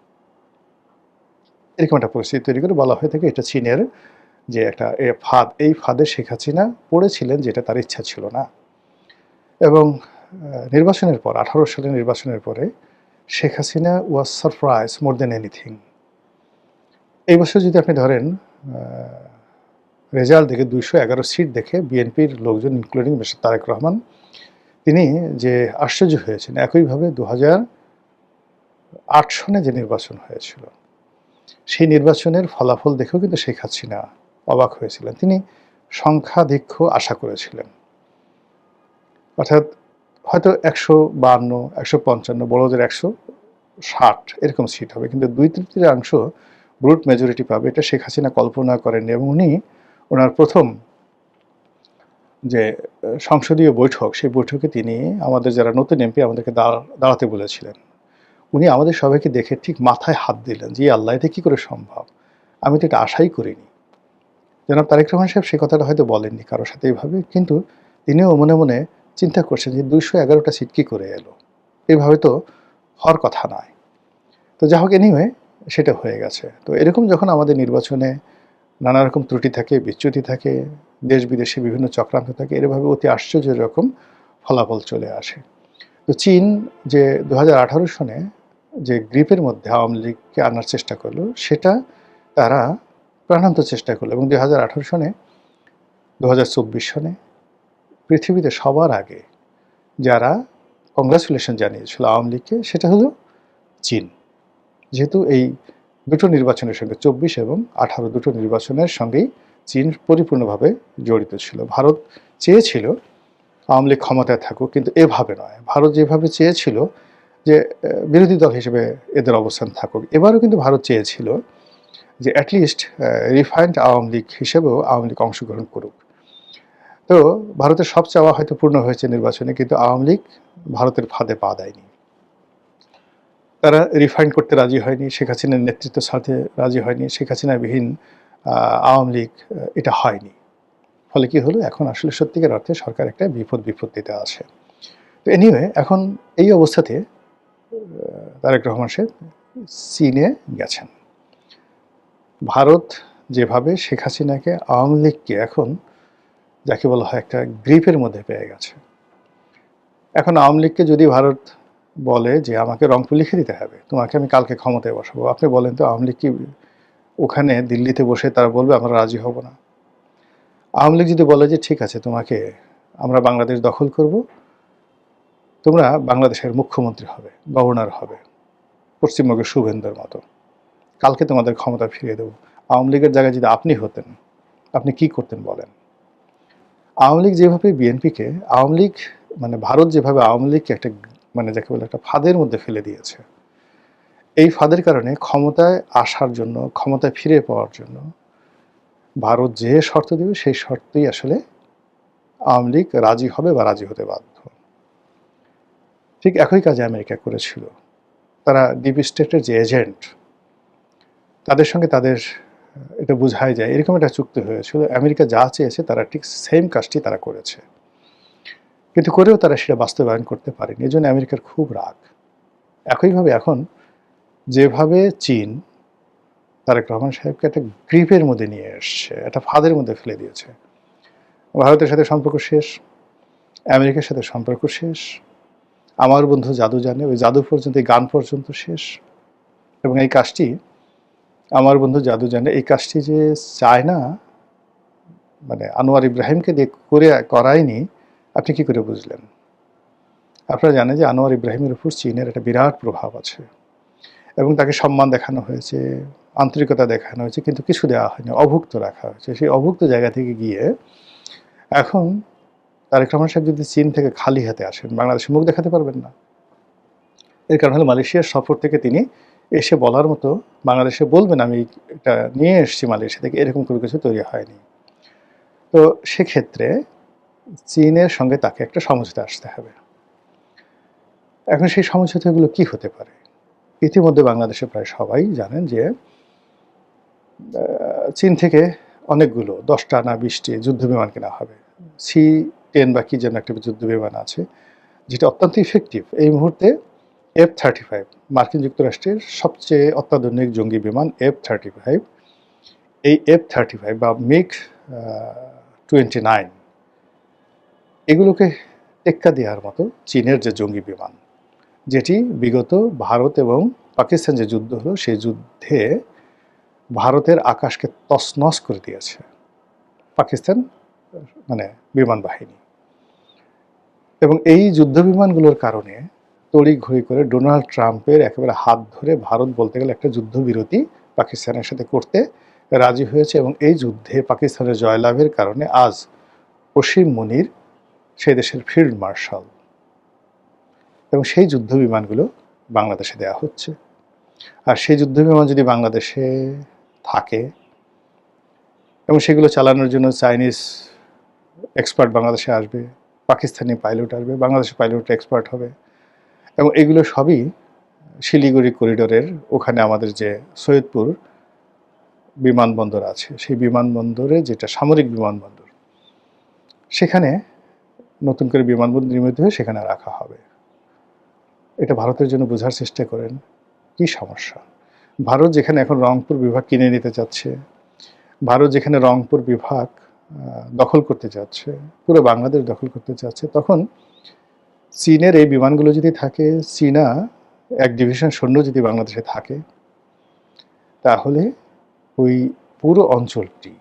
এরকম একটা পরিস্থিতি তৈরি করে বলা হয়ে থাকে এটা চীনের যে একটা ফাঁদ, এই ফাঁদে শেখ হাসিনা পড়েছিলেন, যেটা তার ইচ্ছা ছিল না। এবং নির্বাচনের পর 18 সালের নির্বাচনের পরে Sheikh Hasina was surprise more than anything. এই বছর যদি আপনি ধরেন রেজাল্ট দেখে 211 সিট দেখে বিএনপির লোকজন ইনক্লুডিং মিস্টার তারেক রহমান তিনি যে আশ্চর্য হয়েছেন। একইভাবে 2008 সনে যে নির্বাচন হয়েছিল সেই নির্বাচনের ফলাফল দেখেও কিন্তু শেখ হাসিনা অবাক হয়েছিলেন। তিনি সংখ্যাধিক্য আশা করেছিলেন, অর্থাৎ হয়তো 152, 155, বড়দের 160 এরকম সিট হবে, কিন্তু 2/3 ব্রুট মেজরিটি পাবে, এটা শেখ হাসিনা কল্পনা করেননি। এবং উনি ওনার প্রথম যে সংসদীয় বৈঠক, সেই বৈঠকে তিনি আমাদের যারা নতুন এমপি আমাদেরকে দাঁড়াতে বলেছিলেন। উনি আমাদের সবাইকে দেখে ঠিক মাথায় হাত দিলেন যে আল্লাহ, এটা কী করে সম্ভব, আমি তো এটা আশাই করিনি। জনাব তারেক রহমান সাহেব সে কথাটা হয়তো বলেননি কারোর সাথে এইভাবে, কিন্তু তিনিও মনে মনে চিন্তা করছেন যে 211টা সিট কী করে এলো, এইভাবে তো হওয়ার কথা নয়। তো যা হোক, এনিওয়ে সেটা হয়ে গেছে। তো এরকম যখন আমাদের নির্বাচনে নানা রকম ত্রুটি থাকে, বিচ্যুতি থাকে, দেশ বিদেশে বিভিন্ন চক্রান্ত থাকে, এরভাবে অতি আশ্চর্য রকম ফলাফল চলে আসে। তো চীন যে 2018 সনে যে গ্রিপের মধ্যে আওয়ামী লীগকে আনার চেষ্টা করলো, সেটা তারা প্রাণান্ত চেষ্টা করলো। এবং 2018 সনে 2024 সনে পৃথিবীতে সবার আগে যারা কংগ্রাচুলেশন জানিয়েছিল আওয়ামী লীগকে, সেটা হলো চীন। যেহেতু এই দুটো নির্বাচনের সঙ্গে 24 এবং 18 দুটো নির্বাচনের সঙ্গেই চীন পরিপূর্ণভাবে জড়িত ছিল। ভারত চেয়েছিল আওয়ামী লীগ ক্ষমতায় থাকুক, কিন্তু এভাবে নয়। ভারত যেভাবে চেয়েছিল যে বিরোধী দল হিসেবে এদের অবস্থান থাকুক, এবারও কিন্তু ভারত চেয়েছিল যে অ্যাটলিস্ট রিফাইন্ড আওয়ামী লীগ হিসেবেও আওয়ামী লীগ অংশগ্রহণ করুক। তো ভারতের সব চাওয়া হয়তো পূর্ণ হয়েছে নির্বাচনে, কিন্তু আওয়ামী লীগ ভারতের ফাঁদে পা দেয়নি। তারা রিফাইন্ড করতে রাজি হয়নি, শেখ হাসিনার নেতৃত্ব ছাড়তে রাজি হয়নি, শেখ হাসিনাবিহীন আওয়ামী লীগ এটা হয়নি। ফলে কি হলো, এখন আসলে সত্যিকার অর্থে সরকার একটা বিপত্তিতে আছে। তো এনিওয়ে, এখন এই অবস্থাতে তারেক রহমান সাহেব চীনে গেছেন। ভারত যেভাবে শেখ হাসিনাকে, আওয়ামী লীগকে এখন যাকে বলা হয় একটা গ্রিপের মধ্যে পেয়ে গেছে। এখন আওয়ামী লীগকে যদি ভারত বলে যে আমাকে রংপুর লিখে দিতে হবে, তোমাকে আমি কালকে ক্ষমতায় বসাবো, আপনি বলেন তো আওয়ামী লীগ কি ওখানে দিল্লিতে বসে তারা বলবে আমরা রাজি হব না? আওয়ামী লীগ যদি বলে যে ঠিক আছে তোমাকে আমরা বাংলাদেশ দখল করব, তোমরা বাংলাদেশের মুখ্যমন্ত্রী হবে, গভর্নর হবে, পশ্চিমবঙ্গের শুভেন্দুর মতো, কালকে তোমাদের ক্ষমতা ফিরিয়ে দেবো। আওয়ামী লীগের জায়গায় যদি আপনি হতেন, আপনি কি করতেন বলেন? আওয়ামী লীগ যেভাবে বিএনপিকে, আওয়ামী লীগ মানে ভারত যেভাবে আওয়ামী লীগকে একটা মানে যাকে বলে একটা ফাঁদের মধ্যে ফেলে দিয়েছে, এই ফাঁদের কারণে ক্ষমতায় আসার জন্য, ক্ষমতায় ফিরে পাওয়ার জন্য ভারত যে শর্ত দেবে সেই শর্তেই আসলে আওয়ামী লীগ রাজি হবে বা রাজি হতে বাধ্য। ঠিক একই কাজে আমেরিকা করেছিল। তারা ডিপ স্টেটের যে এজেন্ট, তাদের সঙ্গে তাদের এটা বোঝাই যায়, এরকম একটা চুক্তি হয়েছিল। আমেরিকা যা চেয়েছে তারা ঠিক সেম কাজটি তারা করেছে, কিন্তু করেও তারা সেটা বাস্তবায়ন করতে পারেনি। এই জন্য আমেরিকার খুব রাগ। একইভাবে এখন যেভাবে চীন তারেক রহমান সাহেবকে একটা গ্রিপের মধ্যে নিয়ে এসছে, একটা ফাঁদের মধ্যে ফেলে দিয়েছে, ভারতের সাথে সম্পর্ক শেষ, আমেরিকার সাথে সম্পর্ক শেষ, আমার বন্ধু জাদু জানে, ওই জাদু পর্যন্ত, এই গান পর্যন্ত শেষ। এবং এই কাজটি, আমার বন্ধু জাদু জানে, এই কাজটি যে চায় না, মানে আনোয়ার ইব্রাহিমকে দিয়ে করায়নি, আপনি কি করে বুঝলেন? আপনারা জানেন যে আনোয়ার ইব্রাহিমের উপর চীনের একটা বিরাট প্রভাব আছে এবং তাকে সম্মান দেখানো হয়েছে, আন্তরিকতা দেখানো হয়েছে, কিন্তু কিছু দেওয়া হয়নি, অভুক্ত রাখা হয়েছে। সেই অভুক্ত জায়গা থেকে গিয়ে এখন তারেক রহমান সাহেব যদি চীন থেকে খালি হাতে আসেন, বাংলাদেশে মুখ দেখাতে পারবেন না। এর কারণ হলো মালয়েশিয়ার সফর থেকে তিনি এসে বলার মতো, বাংলাদেশে বলবেন আমি এটা নিয়ে এসেছি মালয়েশিয়া থেকে, এরকম কোনো কিছু তৈরি হয়নি। তো সেক্ষেত্রে চীনের সঙ্গে তাকে একটা সমঝোতা আসতে হবে। এখন সেই সমঝোতাগুলো কি হতে পারে? ইতিমধ্যে বাংলাদেশে প্রায় সবাই জানেন যে চীন থেকে অনেকগুলো 10টা না 20টি যুদ্ধ বিমান কেনা হবে। C-10 বা কি যেন একটা যুদ্ধ বিমান আছে, যেটা অত্যন্ত ইফেক্টিভ। এই মুহূর্তে F-35, মার্কিন যুক্তরাষ্ট্রের সবচেয়ে অত্যাধুনিক জঙ্গি বিমান F-35, এই F-35 বা MiG-29 এগুলোকে টেক্কা দেওয়ার মতো চীনের যে জঙ্গি বিমান, যেটি বিগত ভারত এবং পাকিস্তান যে যুদ্ধ হলো, সেই যুদ্ধে ভারতের আকাশকে তছনছ করে দিয়েছে পাকিস্তান মানে বিমান বাহিনী। এবং এই যুদ্ধ বিমানগুলোর কারণে তড়িঘড়ি করে ডোনাল্ড ট্রাম্পের একেবারে হাত ধরে ভারত বলতে গেলে একটা যুদ্ধবিরতি পাকিস্তানের সাথে করতে রাজি হয়েছে। এবং এই যুদ্ধে পাকিস্তানের জয়লাভের কারণে আজ ওসিম মুনির সেই দেশের ফিল্ড মার্শাল, এবং সেই যুদ্ধ বিমানগুলো বাংলাদেশে দেওয়া হচ্ছে। আর সেই যুদ্ধ বিমান যদি বাংলাদেশে থাকে এবং সেগুলো চালানোর জন্য চাইনিজ এক্সপার্ট বাংলাদেশে আসবে, পাকিস্তানি পাইলট আসবে, বাংলাদেশি পাইলট এক্সপার্ট হবে, এবং এগুলো সবই শিলিগুড়ি করিডোরের ওখানে আমাদের যে সৈয়দপুর বিমানবন্দর আছে, সেই বিমানবন্দরে, যেটা সামরিক বিমানবন্দর, সেখানে নতুন করে বিমানবন্দর নির্মিত হয়ে সেখানে রাখা হবে। এটা ভারতের জন্য বোঝার চেষ্টা করেন কি সমস্যা। ভারত যেখানে এখন রংপুর বিভাগ কিনে নিতে চাচ্ছে, ভারত যেখানে রংপুর বিভাগ দখল করতে চাচ্ছে, পুরো বাংলাদেশ দখল করতে চাচ্ছে, তখন চীনের এই বিমানগুলো যদি থাকে, চীনা এক ডিভিশন সৈন্য যদি বাংলাদেশে থাকে, তাহলে ওই পুরো অঞ্চলটি,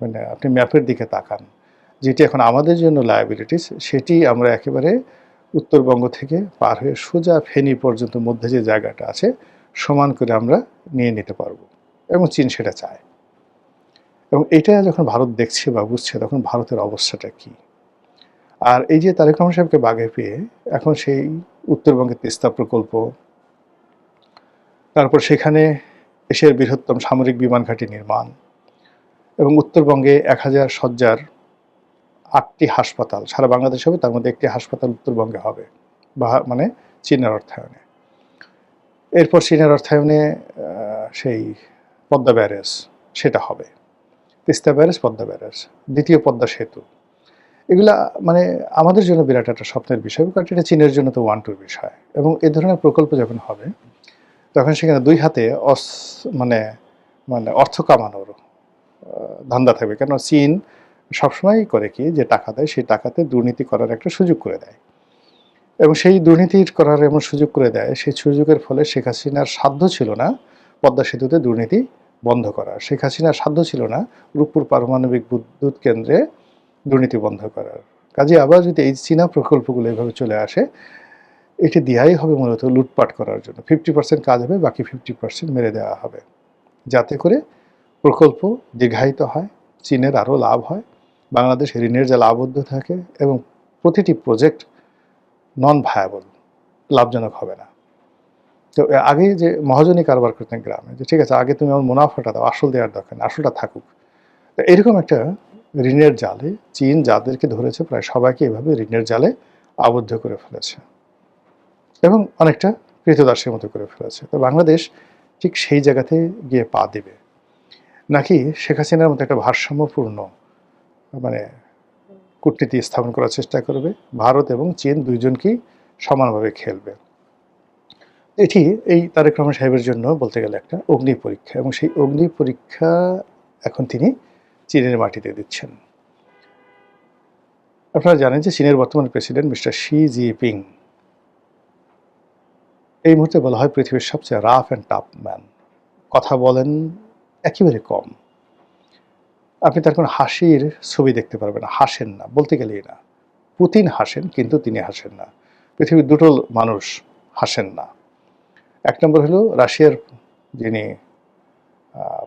মানে আপনি ম্যাপের দিকে তাকান, যেটি এখন আমাদের জন্য লায়াবিলিটিস, সেটি আমরা একেবারে উত্তরবঙ্গ থেকে পার হয়ে সোজা ফেনী পর্যন্ত মধ্যে যে জায়গাটা আছে, সমান করে আমরা নিয়ে নিতে পারবো, এবং চীন সেটা চায়। এবং এটা যখন ভারত দেখছে বা বুঝছে, তখন ভারতের অবস্থাটা কি। আর এই যে তারেক রহমান সাহেবকে বাগে পেয়ে এখন সেই উত্তরবঙ্গের তিস্তা প্রকল্প, তারপর সেখানে এশিয়ার বৃহত্তম সামরিক বিমান ঘাঁটি নির্মাণ, এবং উত্তরবঙ্গে 1000 শয্যার 8টি হাসপাতাল সারা বাংলাদেশে হবে, তার মধ্যে একটি হাসপাতাল উত্তরবঙ্গে হবে, বা মানে চীনের অর্থায়নে। এরপর চীনের অর্থায়নে সেই পদ্মা ব্যারেজ সেটা হবে, তিস্তা ব্যারেজ, পদ্মা ব্যারেজ, দ্বিতীয় পদ্মা সেতু। এগুলা মানে আমাদের জন্য বিরাট একটা স্বপ্নের বিষয়, কারণ এটা চীনের জন্য তো 1-2 বিষয়। এবং এ ধরনের প্রকল্প যখন হবে, তখন সেখানে দুই হাতে মানে মানে অর্থ কামানোর ধান্দা থাকবে। কেন চীন সবসময়ই করে কি, যে টাকা দেয় সেই টাকাতে দুর্নীতি করার একটা সুযোগ করে দেয়, এবং সেই দুর্নীতির করার এমন সুযোগ করে দেয়, সেই সুযোগের ফলে শেখ হাসিনার সাধ্য ছিল না পদ্মা সেতুতে দুর্নীতি বন্ধ করার, শেখ হাসিনার সাধ্য ছিল না রূপপুর পারমাণবিক বিদ্যুৎ কেন্দ্রে দুর্নীতি বন্ধ করার। কাজে আবার যদি এই চীনা প্রকল্পগুলো এভাবে চলে আসে, এটি দেওয়াই হবে মূলত লুটপাট করার জন্য। 50% কাজ হবে, বাকি 50% মেরে দেওয়া হবে, যাতে করে প্রকল্প দীর্ঘায়িত হয়, চীনের আরও লাভ হয়, বাংলাদেশ ঋণের জালে আবদ্ধ থাকে এবং প্রতিটি প্রজেক্ট নন ভায়াবল, লাভজনক হবে না। তো আগে যে মহাজনী কারবার করতেন গ্রামে, যে ঠিক আছে আগে তুমি আমার মুনাফাটা দাও, আসল দেওয়ার দরকার নেই, আসলটা থাকুক। তো এরকম একটা ঋণের জালে চীন যাদেরকে ধরেছে প্রায় সবাইকে এভাবে ঋণের জালে আবদ্ধ করে ফেলেছে এবং অনেকটা কৃতদাসের মতো করে ফেলেছে। তো বাংলাদেশ ঠিক সেই জায়গাতে গিয়ে পা দিবে, নাকি শেখ হাসিনার মতো একটা ভারসাম্যপূর্ণ মানে কূটনীতি স্থাপন করার চেষ্টা করবে, ভারত এবং চীন দুইজনকেই সমানভাবে খেলবে। এটি এই তারেক রহমান সাহেবের জন্য বলতে গেলে একটা অগ্নি পরীক্ষা, এবং সেই অগ্নি পরীক্ষা এখন তিনি চীনের মাটিতে দিচ্ছেন। আপনারা জানেন যে চীনের বর্তমান প্রেসিডেন্ট মিস্টার শি জিনপিং এই মুহূর্তে বলা হয় পৃথিবীর সবচেয়ে রাফ অ্যান্ড টাফ ম্যান। কথা বলেন একেবারে কম, আপনি তার কোনো হাসির ছবি দেখতে পারবেন না, হাসেন না, বলতে গেলেই না। পুতিন হাসেন কিন্তু তিনি হাসেন না, পৃথিবীর দুটো মানুষ হাসেন না। এক নম্বর হলো রাশিয়ার যিনি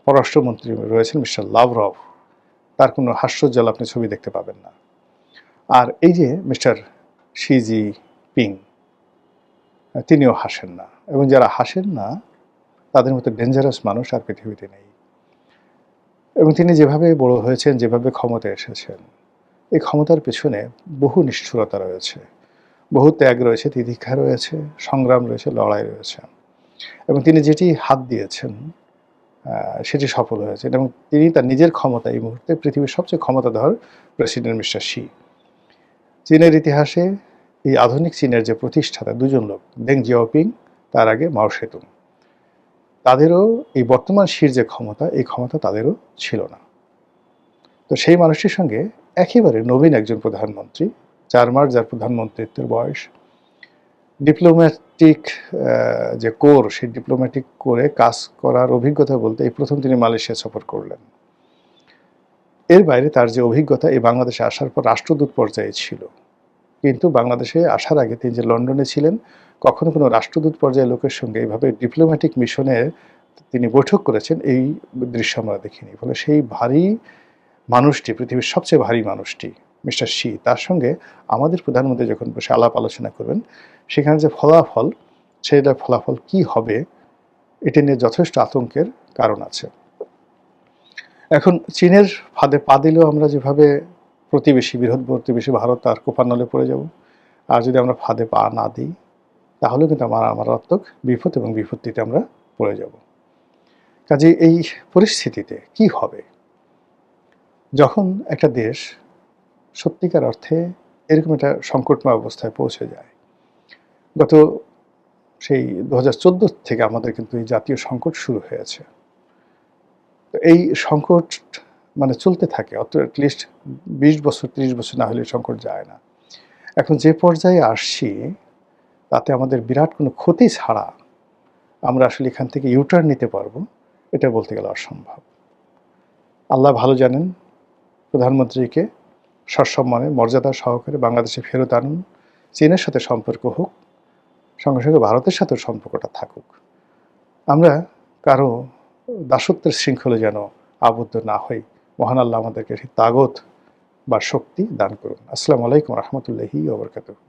পররাষ্ট্রমন্ত্রী রয়েছেন মিস্টার লাভরভ, তার কোনো হাস্যজ্জ্বল আপনি ছবি দেখতে পাবেন না। আর এই যে মিস্টার শি জিনপিং, তিনিও হাসেন না, এবং যারা হাসেন না তাদের মতো ডেঞ্জারাস মানুষ আর পৃথিবীতে নেই। এবং তিনি যেভাবে বড় হয়েছেন, যেভাবে ক্ষমতায় এসেছেন, এই ক্ষমতার পেছনে বহু নিষ্ঠুরতা রয়েছে, বহু ত্যাগ রয়েছে, তিতিক্ষা রয়েছে, সংগ্রাম রয়েছে, লড়াই রয়েছে, এবং তিনি যেটি হাত দিয়েছেন সেটি সফল হয়েছে। এবং তিনি তার নিজের ক্ষমতা এই মুহূর্তে পৃথিবীর সবচেয়ে ক্ষমতাধর প্রেসিডেন্ট মিস্টার শি। চীনের ইতিহাসে এই আধুনিক চীনের যে প্রতিষ্ঠাতা দুজন লোক, দেং জিয়াওপিং, তার আগে মাও সেতুং, তাদেরও এই বর্তমান শির যে ক্ষমতা, এই ক্ষমতা তাদেরও ছিল না। তো সেই মানুষটির সঙ্গে একেবারে নবীন একজন প্রধানমন্ত্রী, 4 মাস যার প্রধানমন্ত্রীত্বের বয়স, ডিপ্লোম্যাটিক যে কোর, সেই ডিপ্লোম্যাটিক কোরে কাজ করার অভিজ্ঞতা বলতে এই প্রথম তিনি মালয়েশিয়া সফর করলেন। এর বাইরে তার যে অভিজ্ঞতা, এই বাংলাদেশে আসার পর রাষ্ট্রদূত পর্যায়ে ছিল, কিন্তু বাংলাদেশে আসার আগে তিনি যে লন্ডনে ছিলেন, কখনো কোনো রাষ্ট্রদূত পর্যায়ের লোকের সঙ্গে এইভাবে ডিপ্লোম্যাটিক মিশনে তিনি বৈঠক করেছেন এই দৃশ্য আমরা দেখিনি। ফলে সেই ভারী মানুষটি, পৃথিবীর সবচেয়ে ভারী মানুষটি মিস্টার শি, তার সঙ্গে আমাদের প্রধানমন্ত্রী যখন বসে আলাপ আলোচনা করবেন, সেখানে যে ফলাফল, সেটা ফলাফল কি হবে এটা নিয়ে যথেষ্ট আতঙ্কের কারণ আছে। এখন চীনের ফাঁদে পা দিলেও আমরা যেভাবে প্রতিবেশী, বৃহৎ প্রতিবেশী ভারত তার কোপানলে পড়ে যাব, আর যদি আমরা ফাঁদে পা না দিই তাহলে কিন্তু মারাত্মক বিপদ এবং বিপত্তিতে আমরা পড়ে যাব। কাজে এই পরিস্থিতিতে কি হবে যখন একটা দেশ সত্যিকার অর্থে এরকম একটা সংকটময় অবস্থায় পৌঁছে যায়? গত সেই 2014 থেকে আমাদের কিন্তু এই জাতীয় সংকট শুরু হয়েছে। এই সংকট মানে চলতে থাকে, অত অ্যাটলিস্ট 20 বছর 30 বছর না হলে সংকট যায় না। এখন যে পর্যায়ে আসছি তাতে আমাদের বিরাট কোনো ক্ষতি ছাড়া আমরা আসলে এখান থেকে ইউটার্ন নিতে পারবো, এটা বলতে গেলে অসম্ভব। আল্লাহ ভালো জানেন, প্রধানমন্ত্রীকে সসম্মানে মর্যাদা সহকারে বাংলাদেশে ফেরত আনুন, চীনের সাথে সম্পর্ক হোক, সঙ্গে সঙ্গে ভারতের সাথেও সম্পর্কটা থাকুক। আমরা কারো দাসত্বের শৃঙ্খলে যেন আবদ্ধ না হই। মহান আল্লাহ আমাদেরকে সেই তাগত বা শক্তি দান করুন। আসসালামু আলাইকুম রহমতুল্লাহি ওয়া বারাকাতুহু।